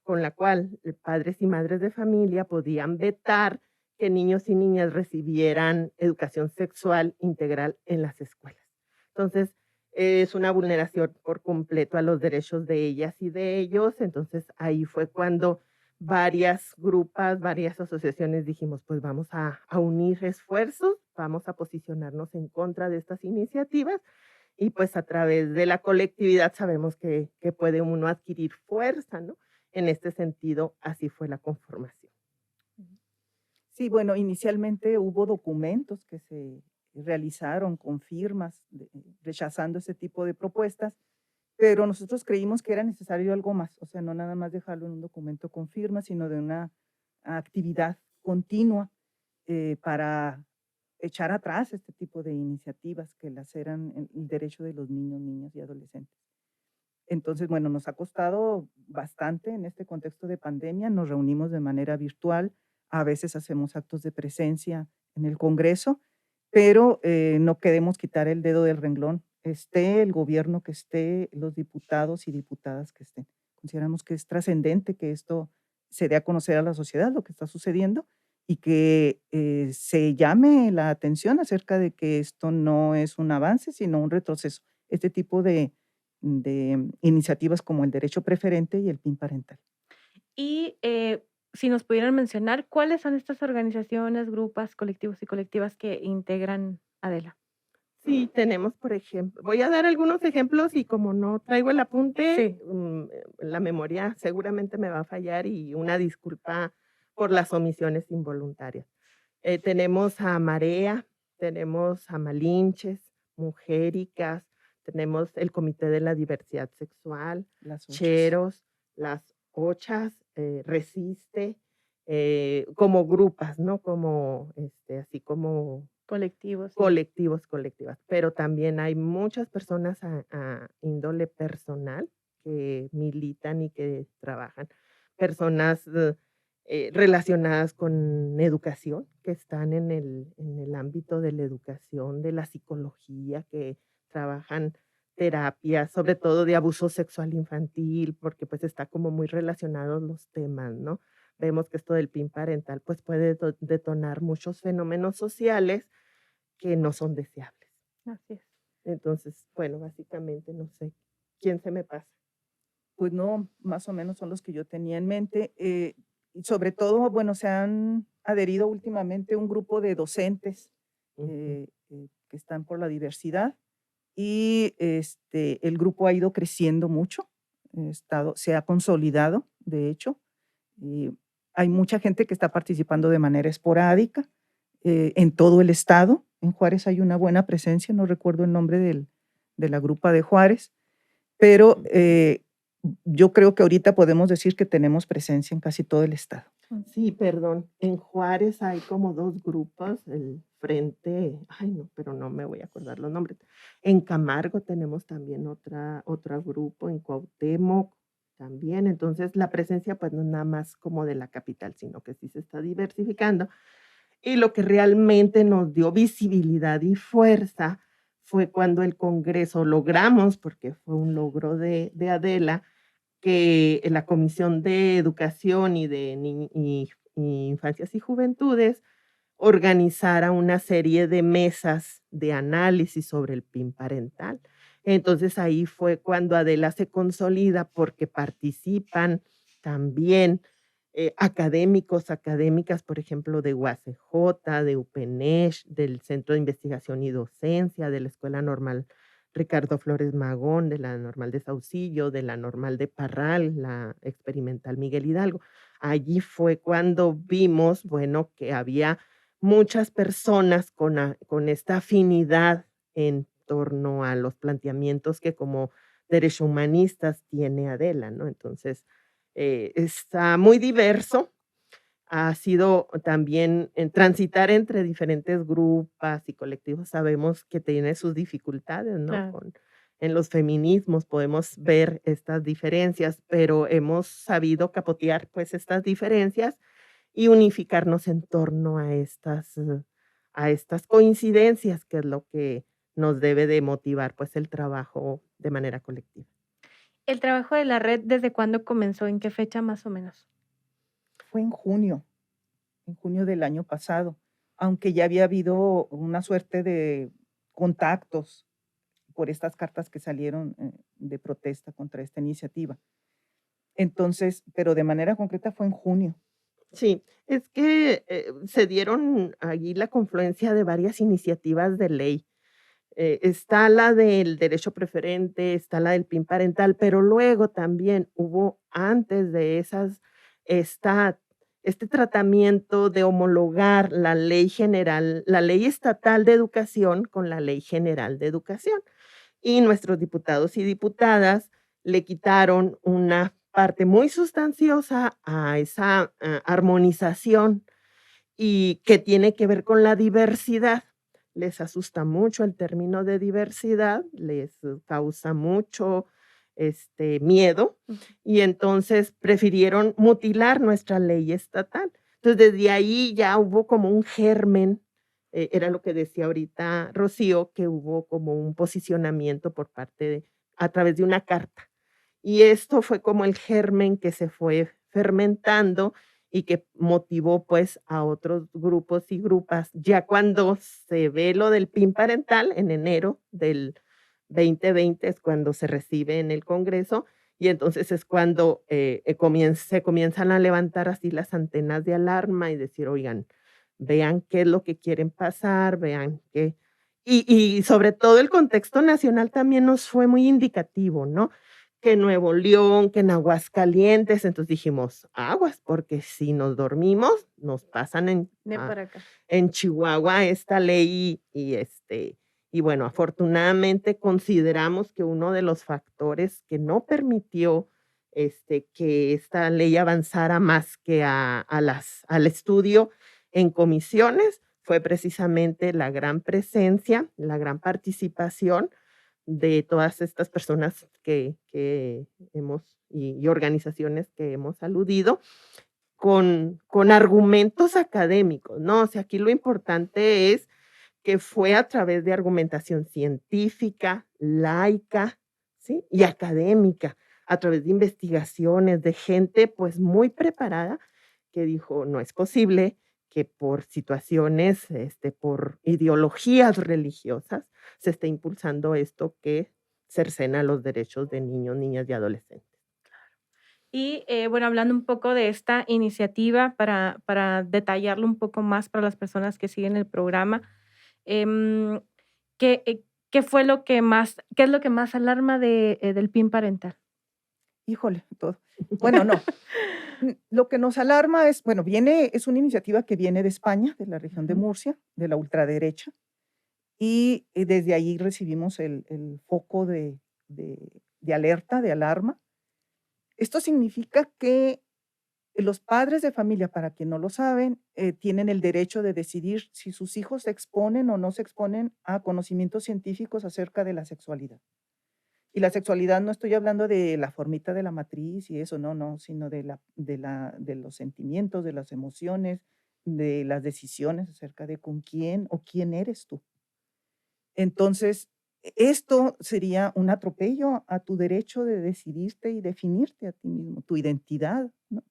con la cual padres y madres de familia podían vetar que niños y niñas recibieran educación sexual integral en las escuelas. Entonces, es una vulneración por completo a los derechos de ellas y de ellos. Entonces, ahí fue cuando varias grupas, varias asociaciones dijimos, pues vamos a unir esfuerzos, vamos a posicionarnos en contra de estas iniciativas y pues a través de la colectividad sabemos que puede uno adquirir fuerza, ¿no? En este sentido, así fue la conformación. Sí, bueno, inicialmente hubo documentos que se realizaron con firmas rechazando ese tipo de propuestas, pero nosotros creímos que era necesario algo más, o sea, no nada más dejarlo en un documento con firmas, sino de una actividad continua para echar atrás este tipo de iniciativas que laceran el derecho de los niños, niñas y adolescentes. Entonces, bueno, nos ha costado bastante en este contexto de pandemia, nos reunimos de manera virtual, a veces hacemos actos de presencia en el Congreso, pero no queremos quitar el dedo del renglón, esté el gobierno que esté, los diputados y diputadas que estén. Consideramos que es trascendente que esto se dé a conocer a la sociedad lo que está sucediendo y que se llame la atención acerca de que esto no es un avance, sino un retroceso. Este tipo de iniciativas como el derecho preferente y el PIN parental. Y si nos pudieran mencionar, ¿cuáles son estas organizaciones, grupos, colectivos y colectivas que integran Adela? Sí, tenemos, por ejemplo, voy a dar algunos ejemplos y como no traigo el apunte, Sí. la memoria seguramente me va a fallar y una disculpa por las omisiones involuntarias. Tenemos a Marea, tenemos a Malinches, Mujericas, tenemos el Comité de la Diversidad Sexual, Las ochas. Cheros, las Ochas, Resiste, como grupas, ¿no? Como, así como Colectivos. Sí. colectivos, colectivas, pero también hay muchas personas a índole personal que militan y que trabajan, personas relacionadas con educación, que están en el ámbito de la educación, de la psicología, que trabajan terapias, sobre todo de abuso sexual infantil, porque pues está como muy relacionados los temas, ¿no? Vemos que esto del PIN parental pues puede detonar muchos fenómenos sociales que no son deseables. Así es. Entonces, bueno, básicamente no sé quién se me pasa. Pues no, más o menos son los que yo tenía en mente. Y sobre todo, bueno, se han adherido últimamente un grupo de docentes que están por la diversidad y el grupo ha ido creciendo mucho, se ha consolidado, de hecho. Y hay mucha gente que está participando de manera esporádica en todo el estado. En Juárez hay una buena presencia, no recuerdo el nombre de la grupa de Juárez, pero yo creo que ahorita podemos decir que tenemos presencia en casi todo el estado. Sí, perdón. En Juárez hay como 2 grupos, el Frente, ay no, pero no me voy a acordar los nombres. En Camargo tenemos también otro grupo, en Cuauhtémoc también. Entonces, la presencia pues no es nada más como de la capital, sino que sí se está diversificando. Y lo que realmente nos dio visibilidad y fuerza fue cuando el Congreso logramos, porque fue un logro de Adela, que la Comisión de Educación y de Infancias y Juventudes organizara una serie de mesas de análisis sobre el PIN parental. Entonces ahí fue cuando Adela se consolida porque participan también académicos, académicas, por ejemplo, de UACJ, de UPNESH, del Centro de Investigación y Docencia, de la Escuela Normal Ricardo Flores Magón, de la Normal de Saucillo, de la Normal de Parral, la Experimental Miguel Hidalgo. Allí fue cuando vimos, bueno, que había muchas personas con esta afinidad en torno a los planteamientos que como derecho humanistas tiene Adela, ¿no? Entonces, está muy diverso. Ha sido también en transitar entre diferentes grupos y colectivos, sabemos que tiene sus dificultades, ¿no? Claro. En los feminismos podemos ver estas diferencias, pero hemos sabido capotear, pues, estas diferencias y unificarnos en torno a estas coincidencias, que es lo que nos debe de motivar, pues, el trabajo de manera colectiva. ¿El trabajo de la red desde cuándo comenzó? ¿En qué fecha más o menos? Fue en junio del año pasado, aunque ya había habido una suerte de contactos por estas cartas que salieron, de protesta contra esta iniciativa. Entonces, pero de manera concreta fue en junio. Sí, es que, se dieron allí la confluencia de varias iniciativas de ley. Está la del derecho preferente, está la del PIN parental, pero luego también hubo antes de esas, esta este tratamiento de homologar la ley general, la ley estatal de educación con la ley general de educación. Y nuestros diputados y diputadas le quitaron una parte muy sustanciosa a esa, armonización y que tiene que ver con la diversidad. Les asusta mucho el término de diversidad, les causa mucho, miedo, Ujú. y entonces prefirieron mutilar nuestra ley estatal. Entonces, desde ahí ya hubo como un germen, era lo que decía ahorita Rocío, que hubo como un posicionamiento por parte de a través de una carta. Y esto fue como el germen que se fue fermentando y que motivó, pues, a otros grupos y grupas. Ya cuando se ve lo del PIN parental en enero del 2020 es cuando se recibe en el Congreso, y entonces es cuando, se comienzan a levantar así las antenas de alarma y decir: "Oigan, vean qué es lo que quieren pasar, vean qué". Y sobre todo el contexto nacional también nos fue muy indicativo, ¿no? Que Nuevo León, que en Aguascalientes, entonces dijimos: "Aguas, porque si nos dormimos, nos pasan De para acá. en Chihuahua esta ley", y bueno, afortunadamente consideramos que uno de los factores que no permitió, que esta ley avanzara más que al estudio en comisiones, fue precisamente la gran presencia, la gran participación de todas estas personas que hemos y organizaciones que hemos aludido con argumentos académicos, ¿no? O sea, aquí lo importante es que fue a través de argumentación científica, laica, ¿sí? Y académica, a través de investigaciones de gente, pues, muy preparada, que dijo: "No es posible que por situaciones, por ideologías religiosas, se esté impulsando esto que cercena los derechos de niños, niñas y adolescentes". Y, bueno, hablando un poco de esta iniciativa para detallarlo un poco más para las personas que siguen el programa, em, ¿qué, qué fue lo que más qué es lo que más alarma del PIN parental? Híjole, todo. Bueno, no. Lo que nos alarma es, bueno, es una iniciativa que viene de España, de la región de Ujú. Murcia, de la ultraderecha, y desde ahí recibimos el foco de alerta, de alarma. Esto significa que los padres de familia, para quien no lo saben, tienen el derecho de decidir si sus hijos se exponen o no se exponen a conocimientos científicos acerca de la sexualidad. Y la sexualidad no estoy hablando de la formita de la matriz y eso, no, no, sino de los sentimientos, de las emociones, de las decisiones acerca de con quién o quién eres tú. Entonces, esto sería un atropello a tu derecho de decidirte y definirte a ti mismo, tu identidad, ¿no?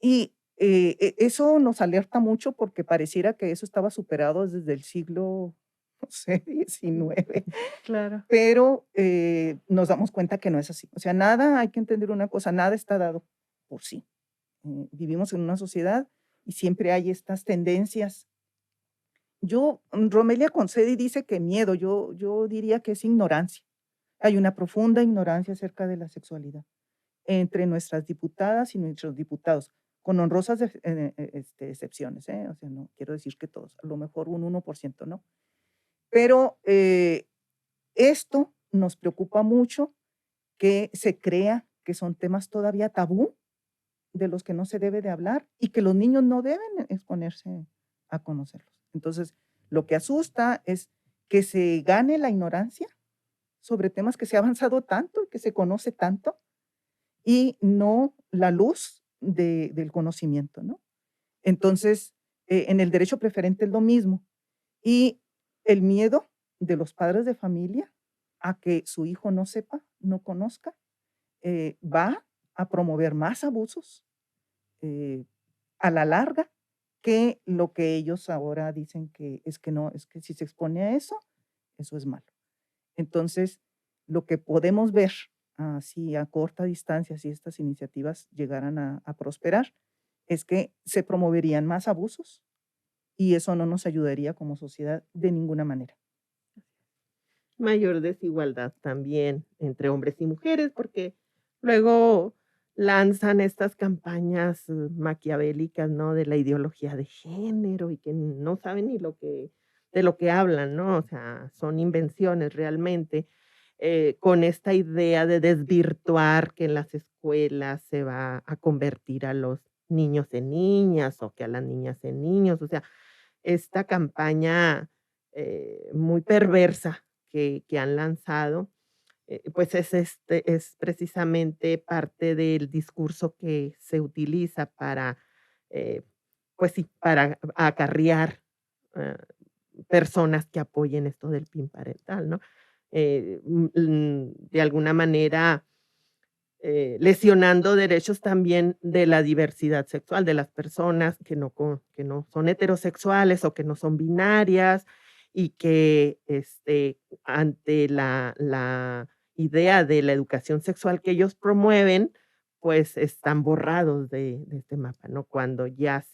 Y, eso nos alerta mucho porque pareciera que eso estaba superado desde el siglo, no sé, 19, Claro. pero, nos damos cuenta que no es así. O sea, nada hay que entender una cosa, nada está dado por sí. vivimos en una sociedad y siempre hay estas tendencias. Romelia Concedi dice que miedo, yo diría que es ignorancia. Hay una profunda ignorancia acerca de la sexualidad entre nuestras diputadas y nuestros diputados, con honrosas excepciones, ¿eh? O sea, no quiero decir que todos, a lo mejor un 1%, ¿no? Pero esto nos preocupa mucho, que se crea que son temas todavía tabú, de los que no se debe de hablar y que los niños no deben exponerse a conocerlos. Entonces, lo que asusta es que se gane la ignorancia sobre temas que se ha avanzado tanto, que se conoce tanto, y no la luz del conocimiento, ¿no? Entonces, en el derecho preferente es lo mismo. Y el miedo de los padres de familia a que su hijo no sepa, no conozca, va a promover más abusos eh, a la larga que lo que ellos ahora dicen que no, es que si se expone a eso, eso es malo. Entonces, lo que podemos ver así a corta distancia, si estas iniciativas llegaran a prosperar, es que se promoverían más abusos y eso no nos ayudaría como sociedad de ninguna manera. Mayor desigualdad también entre hombres y mujeres, porque luego lanzan estas campañas maquiavélicas, ¿no? De la ideología de género y que no saben ni de lo que hablan, ¿no? O sea, son invenciones realmente, con esta idea de desvirtuar que en las escuelas se va a convertir a los niños en niñas o que a las niñas en niños, o sea, esta campaña muy perversa que han lanzado, pues es precisamente parte del discurso que se utiliza para, eh, pues sí, para acarrear eh, personas que apoyen esto del PIN parental, ¿no? De alguna manera lesionando derechos también de la diversidad sexual, de las personas que no son heterosexuales o que no son binarias y que ante la idea de la educación sexual que ellos promueven, pues están borrados de este mapa, ¿no? Cuando ya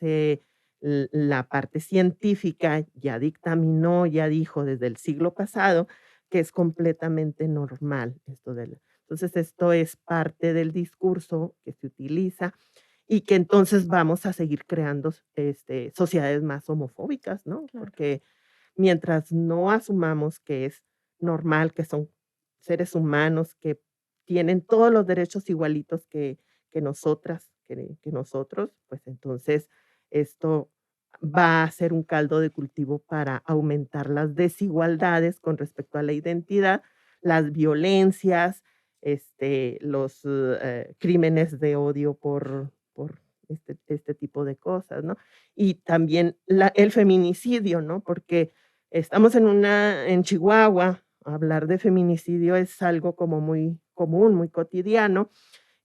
la parte científica ya dictaminó, ya dijo desde el siglo pasado que es completamente normal esto de entonces, esto es parte del discurso que se utiliza y que entonces vamos a seguir creando, sociedades más homofóbicas, ¿no? Claro. Porque mientras no asumamos que es normal, que son seres humanos, que tienen todos los derechos igualitos que nosotras, que nosotros, pues entonces esto va a ser un caldo de cultivo para aumentar las desigualdades con respecto a la identidad, las violencias, los crímenes de odio por este tipo de cosas, ¿no? Y también el feminicidio, ¿no? Porque estamos en Chihuahua, hablar de feminicidio es algo como muy común, muy cotidiano,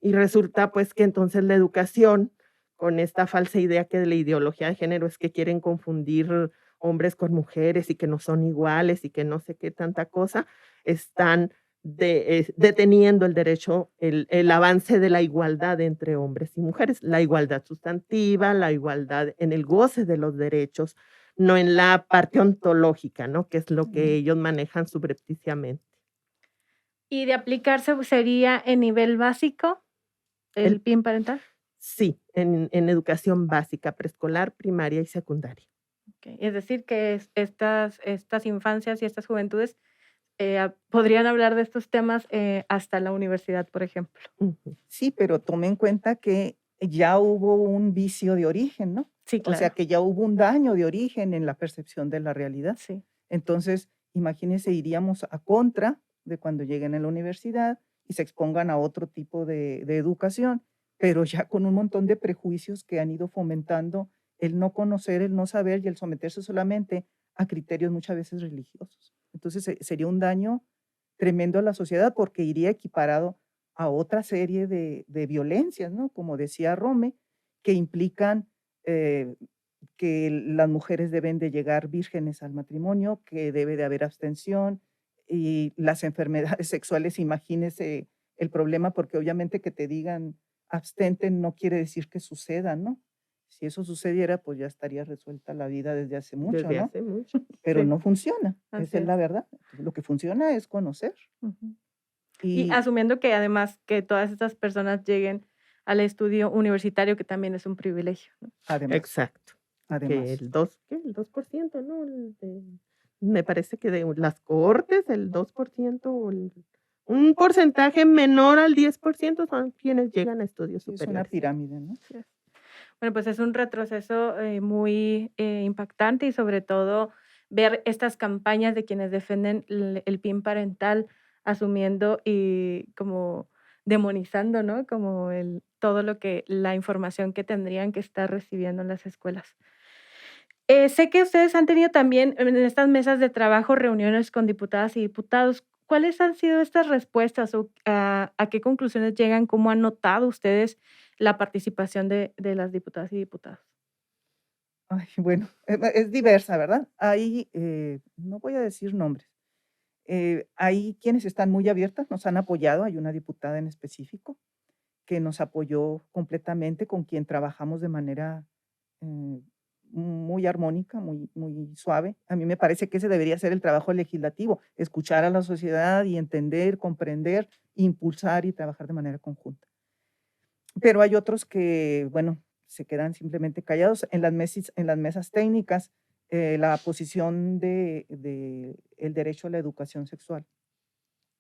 y resulta pues que entonces la educación, con esta falsa idea que de la ideología de género es que quieren confundir hombres con mujeres y que no son iguales y que no sé qué tanta cosa, están deteniendo el derecho, el avance de la igualdad entre hombres y mujeres, la igualdad sustantiva, la igualdad en el goce de los derechos, no en la parte ontológica, ¿no? Que es lo que ellos manejan subrepticiamente. ¿Y de aplicarse sería en nivel básico el El PIN parental? Sí, en educación básica, preescolar, primaria y secundaria. Okey, es decir, que estas infancias y estas juventudes, podrían hablar de estos temas, hasta la universidad, por ejemplo. Ujú. Sí, pero tome en cuenta que ya hubo un vicio de origen, ¿no? Sí, O sea, claro. que ya hubo un daño de origen en la percepción de la realidad. Sí. Entonces, imagínense, iríamos a contra de cuando lleguen a la universidad y se expongan a otro tipo de educación, pero ya con un montón de prejuicios que han ido fomentando el no conocer, el no saber y el someterse solamente a criterios muchas veces religiosos. Entonces, sería un daño tremendo a la sociedad porque iría equiparado a otra serie de violencias, ¿no? Como decía Rome, que implican eh, que las mujeres deben de llegar vírgenes al matrimonio, que debe de haber abstención y las enfermedades sexuales, imagínese el problema, porque obviamente que te digan abstente no quiere decir que suceda, ¿no? Si eso sucediera, pues ya estaría resuelta la vida desde hace mucho, Desde ¿no? hace mucho. Pero Sí, no funciona, así esa es la es. verdad. Lo que funciona es conocer. Ujú. Y Y asumiendo que además que todas estas personas lleguen al estudio universitario, que también es un privilegio, ¿no? además, Exacto. Que además. el 2, ¿qué? El 2%, ¿no? Me parece que de las cohortes, el 2% o un porcentaje menor al 10% son quienes llegan a estudios Sí, es una superiores. pirámide, ¿no? Así es. Bueno, pues es un retroceso muy impactante y sobre todo ver estas campañas de quienes defienden el PIN parental asumiendo y como demonizando, ¿no? Como todo lo que, la información que tendrían que estar recibiendo en las escuelas. Sé que ustedes han tenido también en estas mesas de trabajo reuniones con diputadas y diputados. ¿Cuáles han sido estas respuestas o a qué conclusiones llegan? ¿Cómo han notado ustedes la participación de las diputadas y diputados? Ay, bueno, es diversa, ¿verdad? Hay, no voy a decir nombres. Hay quienes están muy abiertas, nos han apoyado. Hay una diputada en específico que nos apoyó completamente, con quien trabajamos de manera eh, muy armónica, muy suave. A mí me parece que ese debería ser el trabajo legislativo, escuchar a la sociedad y entender, comprender, impulsar y trabajar de manera conjunta. Pero hay otros que, bueno, se quedan simplemente callados. En las mesas técnicas, la posición de el derecho a la educación sexual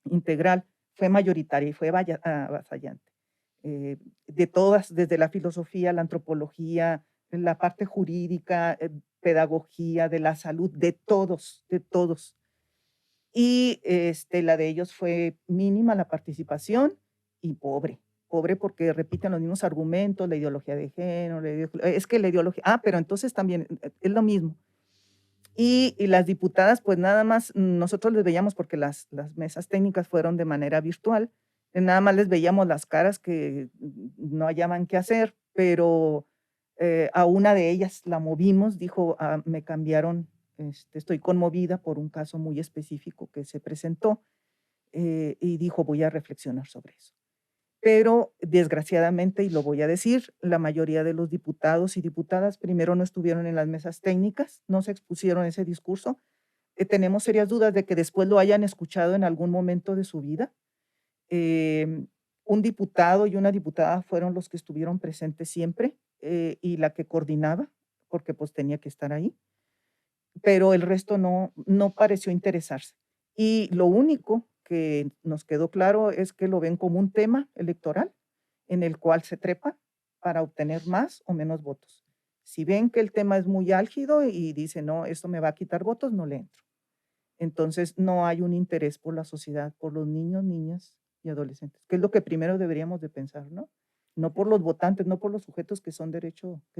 integral fue mayoritaria y fue avasallante. De todas, desde la filosofía, la antropología, la parte jurídica, pedagogía, de la salud, de todos, de todos. Y la de ellos fue mínima la participación y pobre. Pobre porque repiten los mismos argumentos, la ideología de género, es que la ideología, pero entonces también es lo mismo. Y las diputadas, pues nada más, nosotros les veíamos porque las mesas técnicas fueron de manera virtual, nada más les veíamos las caras que no hallaban qué hacer, pero a una de ellas la movimos, dijo: Me cambiaron, estoy conmovida por un caso muy específico que se presentó, y dijo: "Voy a reflexionar sobre eso". Pero desgraciadamente, y lo voy a decir, la mayoría de los diputados y diputadas primero no estuvieron en las mesas técnicas, no se expusieron ese discurso. Tenemos serias dudas de que después lo hayan escuchado en algún momento de su vida. Em, un diputado y una diputada fueron los que estuvieron presentes siempre, y la que coordinaba, porque pues tenía que estar ahí, pero el resto no pareció interesarse. Y lo único que nos quedó claro es que lo ven como un tema electoral en el cual se trepa para obtener más o menos votos. Si ven que el tema es muy álgido y dicen: "No, esto me va a quitar votos", no le entro. Entonces, no hay un interés por la sociedad, por los niños, niñas y adolescentes, que es lo que primero deberíamos de pensar, ¿no? No por los votantes, no por los sujetos que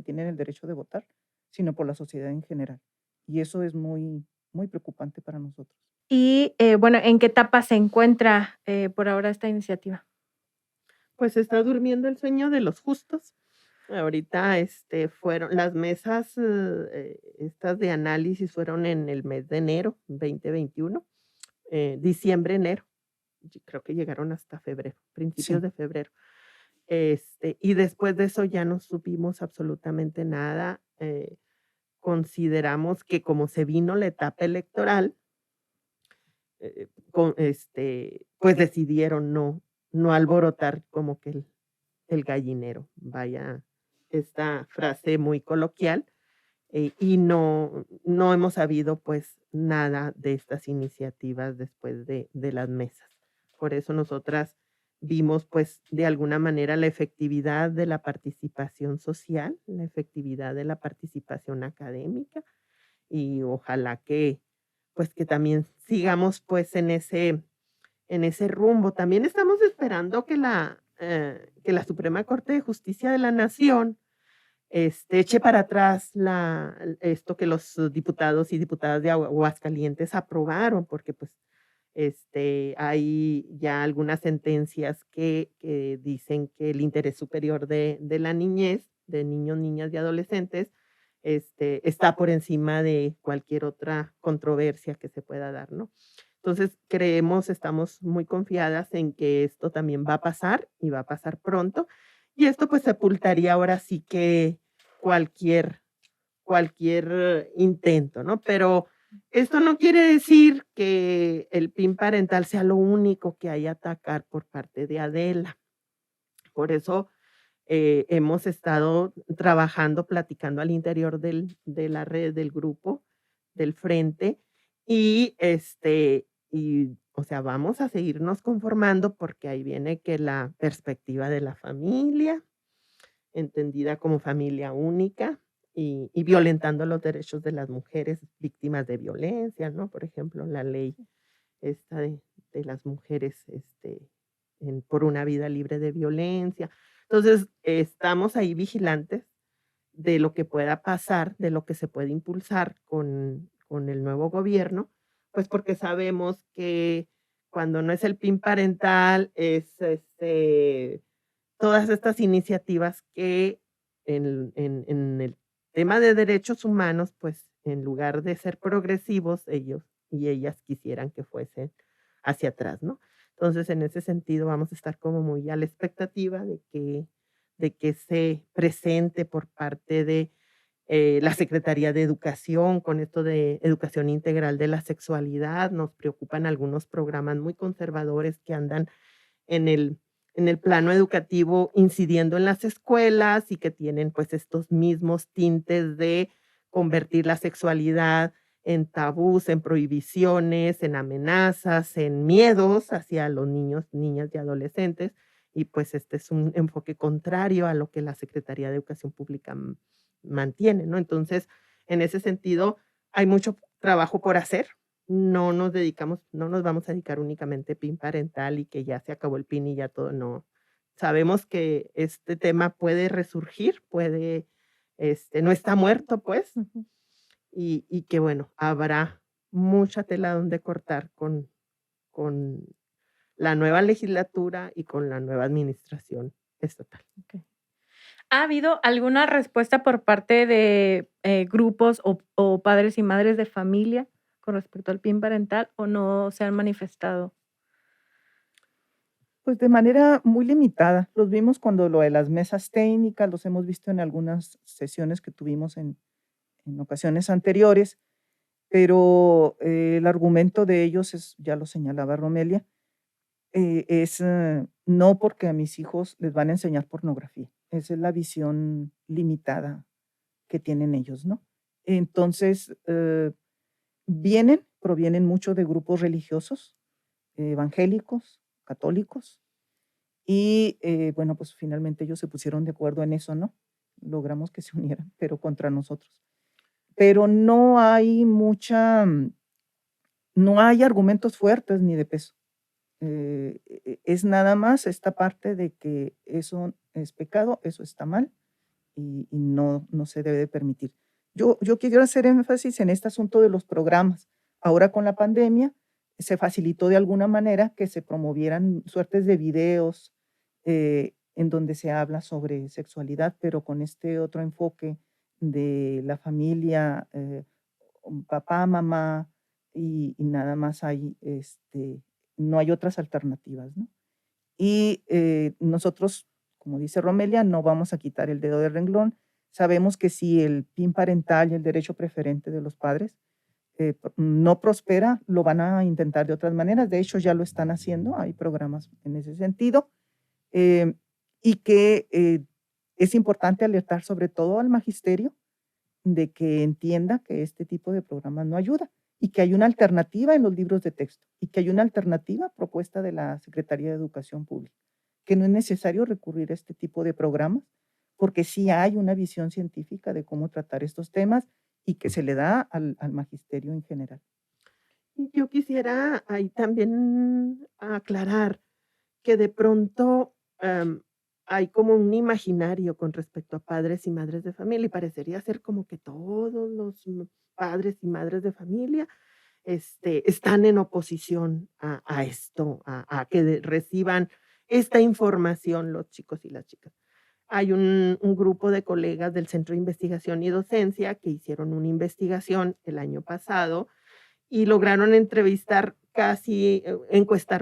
tienen el derecho de votar, sino por la sociedad en general. Y eso es muy, muy preocupante para nosotros. Y bueno, ¿en qué etapa se encuentra por ahora esta iniciativa? Pues está durmiendo el sueño de los justos. Ahorita, fueron las mesas, estas de análisis fueron en el mes de enero 2021, diciembre, enero. Creo que llegaron hasta febrero, principios Sí, de febrero. Y después de eso ya no supimos absolutamente nada. Consideramos que como se vino la etapa electoral, pues decidieron no alborotar como que el gallinero, vaya esta frase muy coloquial, y no hemos sabido, pues, nada de estas iniciativas después de las mesas. Por eso nosotras vimos, pues, de alguna manera la efectividad de la participación social, la efectividad de la participación académica, y ojalá que, pues, que también sigamos, pues, en ese rumbo. También estamos esperando que la Suprema Corte de Justicia de la Nación, eche para atrás esto que los diputados y diputadas de Aguascalientes aprobaron, porque, pues, hay ya algunas sentencias que dicen que el interés superior de la niñez, de niños, niñas y adolescentes, está por encima de cualquier otra controversia que se pueda dar, ¿no? Entonces, estamos muy confiadas en que esto también va a pasar y va a pasar pronto. Y esto pues sepultaría ahora sí que cualquier intento, ¿no? Pero esto no quiere decir que el PIN parental sea lo único que hay a atacar por parte de Adela. Por eso hemos estado trabajando, platicando al interior de la red, del grupo, del frente, y o sea, vamos a seguirnos conformando porque ahí viene que la perspectiva de la familia, entendida como familia única y violentando los derechos de las mujeres víctimas de violencia, ¿no? Por ejemplo, la ley esta de las mujeres por una vida libre de violencia. Entonces, estamos ahí vigilantes de lo que pueda pasar, de lo que se puede impulsar con el nuevo gobierno, pues porque sabemos que cuando no es el PIN parental, es todas estas iniciativas que en el tema de derechos humanos, pues en lugar de ser progresivos, ellos y ellas quisieran que fuesen hacia atrás, ¿no? Entonces, en ese sentido, vamos a estar como muy a la expectativa de que se presente por parte de la Secretaría de Educación con esto de educación integral de la sexualidad. Nos preocupan algunos programas muy conservadores que andan en el plano educativo incidiendo en las escuelas y que tienen pues estos mismos tintes de convertir la sexualidad en tabús, en prohibiciones, en amenazas, en miedos hacia los niños, niñas y adolescentes. Y pues este es un enfoque contrario a lo que la Secretaría de Educación Pública mantiene, ¿no? Entonces, en ese sentido, hay mucho trabajo por hacer. No nos vamos a dedicar únicamente PIN parental y que ya se acabó el PIN y ya todo, no. Sabemos que este tema puede resurgir, no está muerto, pues, Ujú. y que bueno, habrá mucha tela donde cortar con la nueva legislatura y con la nueva administración estatal. Okey. ¿Ha habido alguna respuesta por parte de, grupos o padres y madres de familia con respecto al PIN parental o no se han manifestado? Pues de manera muy limitada. Los vimos cuando lo de las mesas técnicas, los hemos visto en algunas sesiones que tuvimos en ocasiones anteriores, pero el argumento de ellos es, ya lo señalaba Romelia, no porque a mis hijos les van a enseñar pornografía. Esa es la visión limitada que tienen ellos, ¿no? Entonces, provienen mucho de grupos religiosos, evangélicos, católicos, y bueno, pues finalmente ellos se pusieron de acuerdo en eso, ¿no? Logramos que se unieran, pero contra nosotros. Pero no hay argumentos fuertes ni de peso. Es nada más esta parte de que eso es pecado, eso está mal y no se debe de permitir. Yo quiero hacer énfasis en este asunto de los programas. Ahora con la pandemia se facilitó de alguna manera que se promovieran suertes de videos en donde se habla sobre sexualidad, pero con este otro enfoque de la familia, papá, mamá y nada más hay, no hay otras alternativas, ¿no? Y nosotros, como dice Romelia, no vamos a quitar el dedo del renglón. Sabemos que si el PIN parental y el derecho preferente de los padres no prospera, lo van a intentar de otras maneras. De hecho, ya lo están haciendo. Hay programas en ese sentido. eh, y que es importante alertar sobre todo al magisterio de que entienda que este tipo de programas no ayuda y que hay una alternativa en los libros de texto y que hay una alternativa propuesta de la Secretaría de Educación Pública, que no es necesario recurrir a este tipo de programas porque sí hay una visión científica de cómo tratar estos temas y que se le da al magisterio en general. Yo quisiera ahí también aclarar que de pronto hay como un imaginario con respecto a padres y madres de familia y parecería ser como que todos los padres y madres de familia están en oposición a esto, a que reciban esta información los chicos y las chicas. Hay un grupo de colegas del Centro de Investigación y Docencia que hicieron una investigación el año pasado y lograron encuestar,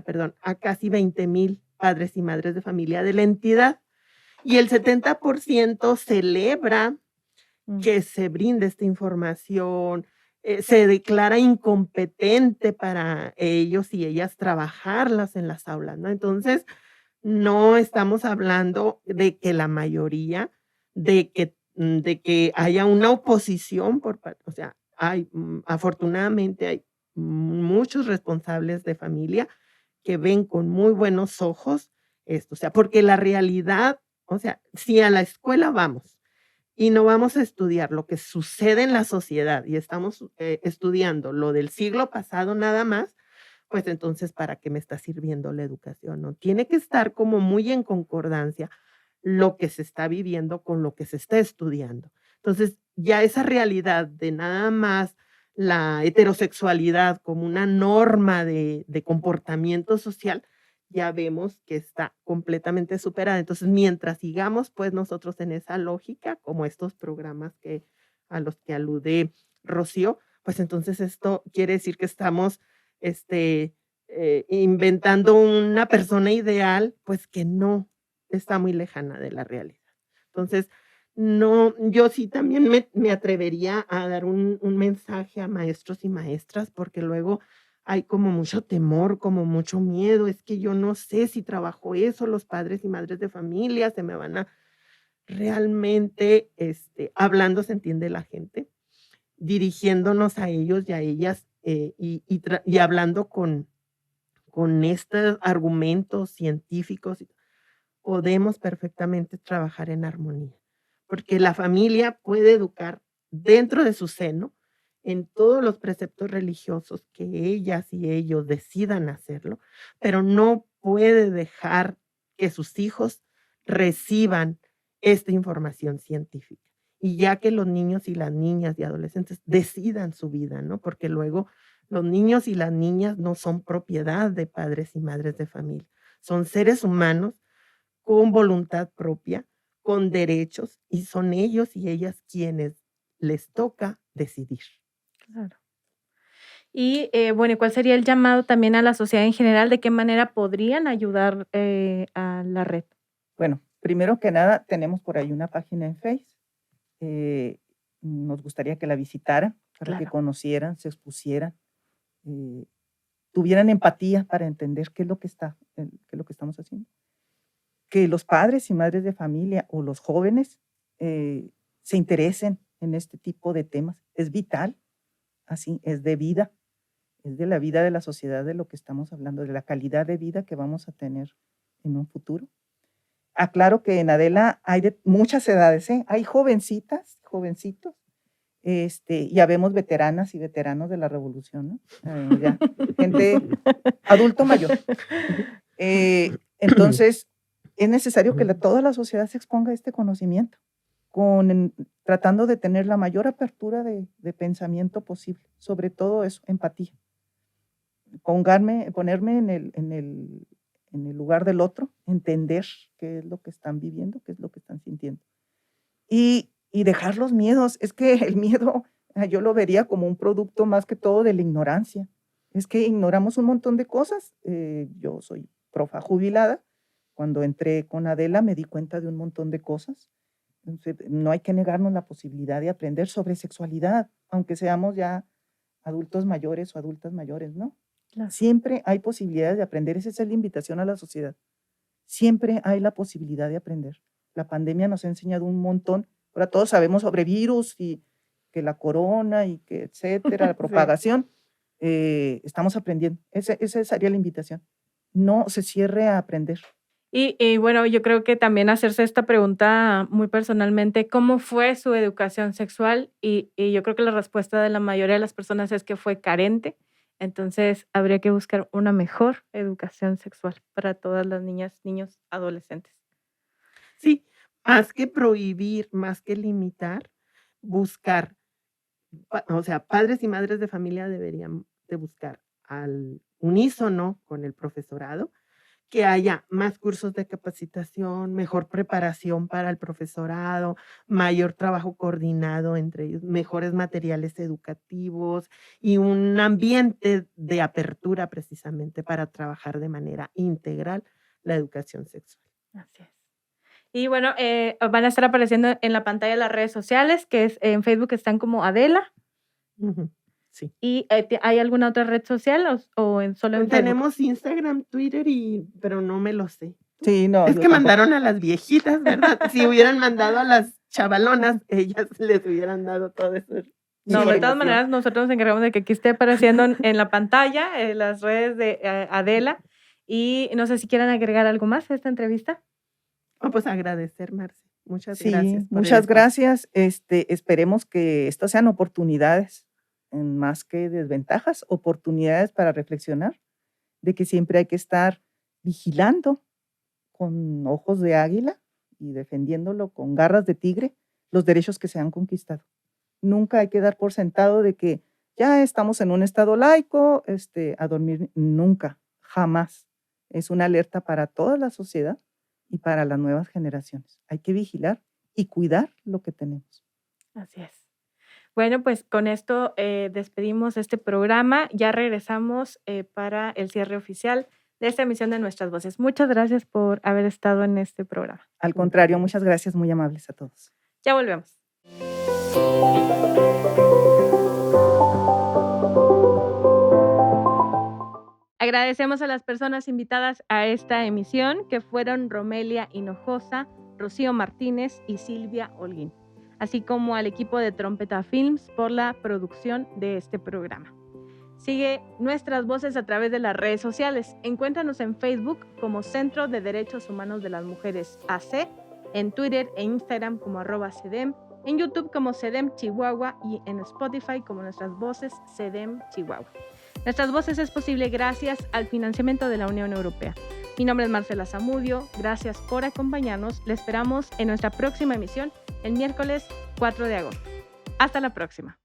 perdón, a casi 20,000 padres y madres de familia de la entidad. Y el 70% celebra Mm. que se brinde esta información, se declara incompetente para ellos y ellas trabajarlas en las aulas, ¿no? Entonces, no estamos hablando de que la mayoría, de que haya una oposición por parte, o sea, afortunadamente hay muchos responsables de familia que ven con muy buenos ojos esto, o sea, porque la realidad, o sea, si a la escuela vamos y no vamos a estudiar lo que sucede en la sociedad y estamos, estudiando lo del siglo pasado nada más, pues entonces, ¿para qué me está sirviendo la educación?, ¿no? Tiene que estar como muy en concordancia lo que se está viviendo con lo que se está estudiando. Entonces, ya esa realidad de nada más la heterosexualidad como una norma de comportamiento social, ya vemos que está completamente superada. Entonces, mientras sigamos, pues, nosotros en esa lógica, como estos programas que a los que alude Rocío, pues, entonces esto quiere decir que estamos, este, inventando una persona ideal, pues, que no está muy lejana de la realidad. Entonces, no, yo sí también me atrevería a dar un mensaje a maestros y maestras, porque luego hay como mucho temor, como mucho miedo, es que yo no sé si trabajo eso, los padres y madres de familia se me van a realmente, hablando se entiende la gente, dirigiéndonos a ellos y a ellas, y hablando con estos argumentos científicos, podemos perfectamente trabajar en armonía, porque la familia puede educar dentro de su seno en todos los preceptos religiosos que ellas y ellos decidan hacerlo, pero no puede dejar que sus hijos reciban esta información científica. Y ya que los niños y las niñas y adolescentes decidan su vida, ¿no? Porque luego los niños y las niñas no son propiedad de padres y madres de familia, son seres humanos con voluntad propia, con derechos, y son ellos y ellas quienes les toca decidir. Claro. Y, bueno, ¿y cuál sería el llamado también a la sociedad en general? ¿De qué manera podrían ayudar, a la red? Bueno, primero que nada, tenemos por ahí una página en Face. eh, Nos gustaría que la visitaran para que Claro. conocieran, se expusieran, eh, tuvieran empatía para entender qué es lo que estamos haciendo. Que los padres y madres de familia o los jóvenes se interesen en este tipo de temas. Es vital, así, es de vida, es de la vida de la sociedad de lo que estamos hablando, de la calidad de vida que vamos a tener en un futuro. Aclaro que en Adela hay de muchas edades, ¿eh? Hay jovencitas, jovencitos, ya vemos veteranas y veteranos de la revolución, ¿no? Ya, gente adulto mayor. Entonces, es necesario que toda la sociedad se exponga a este conocimiento, tratando de tener la mayor apertura de pensamiento posible, sobre todo eso, empatía. Ponerme en el lugar del otro, entender qué es lo que están viviendo, qué es lo que están sintiendo. Y dejar los miedos. Es que el miedo, yo lo vería como un producto más que todo de la ignorancia. Es que ignoramos un montón de cosas. Yo soy profa jubilada. Cuando entré con Adela me di cuenta de un montón de cosas. Entonces, no hay que negarnos la posibilidad de aprender sobre sexualidad, aunque seamos ya adultos mayores o adultas mayores, ¿no? Claro. Siempre hay posibilidades de aprender. Esa es la invitación a la sociedad. Siempre hay la posibilidad de aprender. La pandemia nos ha enseñado un montón. Ahora todos sabemos sobre virus y que la corona y que etcétera, la Sí. propagación. Estamos aprendiendo. Esa sería la invitación. No se cierre a aprender. Y bueno, yo creo que también hacerse esta pregunta muy personalmente, ¿cómo fue su educación sexual? Y yo creo que la respuesta de la mayoría de las personas es que fue carente. Entonces, habría que buscar una mejor educación sexual para todas las niñas, niños, adolescentes. Sí, más que prohibir, más que limitar, buscar, o sea, padres y madres de familia deberían de buscar al unísono con el profesorado, que haya más cursos de capacitación, mejor preparación para el profesorado, mayor trabajo coordinado entre ellos, mejores materiales educativos y un ambiente de apertura precisamente para trabajar de manera integral la educación sexual. Así es. Y bueno, van a estar apareciendo en la pantalla las redes sociales, que es en Facebook están como Adela. Sí. ¿Y hay alguna otra red social o solo en Facebook? Tenemos Instagram, Twitter, pero no me lo sé. Sí, no. Es que mandaron a las viejitas, ¿verdad? Si hubieran mandado a las chavalonas, ellas les hubieran dado todo eso. No, de todas maneras, nosotros nos encargamos de que aquí esté apareciendo en la pantalla las redes de Adela. Y no sé si quieran agregar algo más a esta entrevista. Pues agradecer, Marce. Muchas Sí, gracias. muchas gracias. Esperemos que estas sean oportunidades, más que desventajas, oportunidades para reflexionar de que siempre hay que estar vigilando con ojos de águila y defendiéndolo con garras de tigre los derechos que se han conquistado. Nunca hay que dar por sentado de que ya estamos en un estado laico, a dormir, nunca, jamás. Es una alerta para toda la sociedad y para las nuevas generaciones. Hay que vigilar y cuidar lo que tenemos. Así es. Bueno, pues con esto despedimos este programa. Ya regresamos para el cierre oficial de esta emisión de Nuestras Voces. Muchas gracias por haber estado en este programa. Al contrario, muchas gracias, muy amables a todos. Ya volvemos. Agradecemos a las personas invitadas a esta emisión, que fueron Romelia Hinojosa, Rocío Martínez y Silvia Holguín, así como al equipo de Trompeta Films por la producción de este programa. Sigue Nuestras Voces a través de las redes sociales. Encuéntranos en Facebook como Centro de Derechos Humanos de las Mujeres AC, en Twitter e Instagram como @CEDEM, en YouTube como CEDEM Chihuahua y en Spotify como Nuestras Voces CEDEM Chihuahua. Nuestras Voces es posible gracias al financiamiento de la Unión Europea. Mi nombre es Marcela Zamudio, gracias por acompañarnos. Le esperamos en nuestra próxima emisión el miércoles 4 de agosto. Hasta la próxima.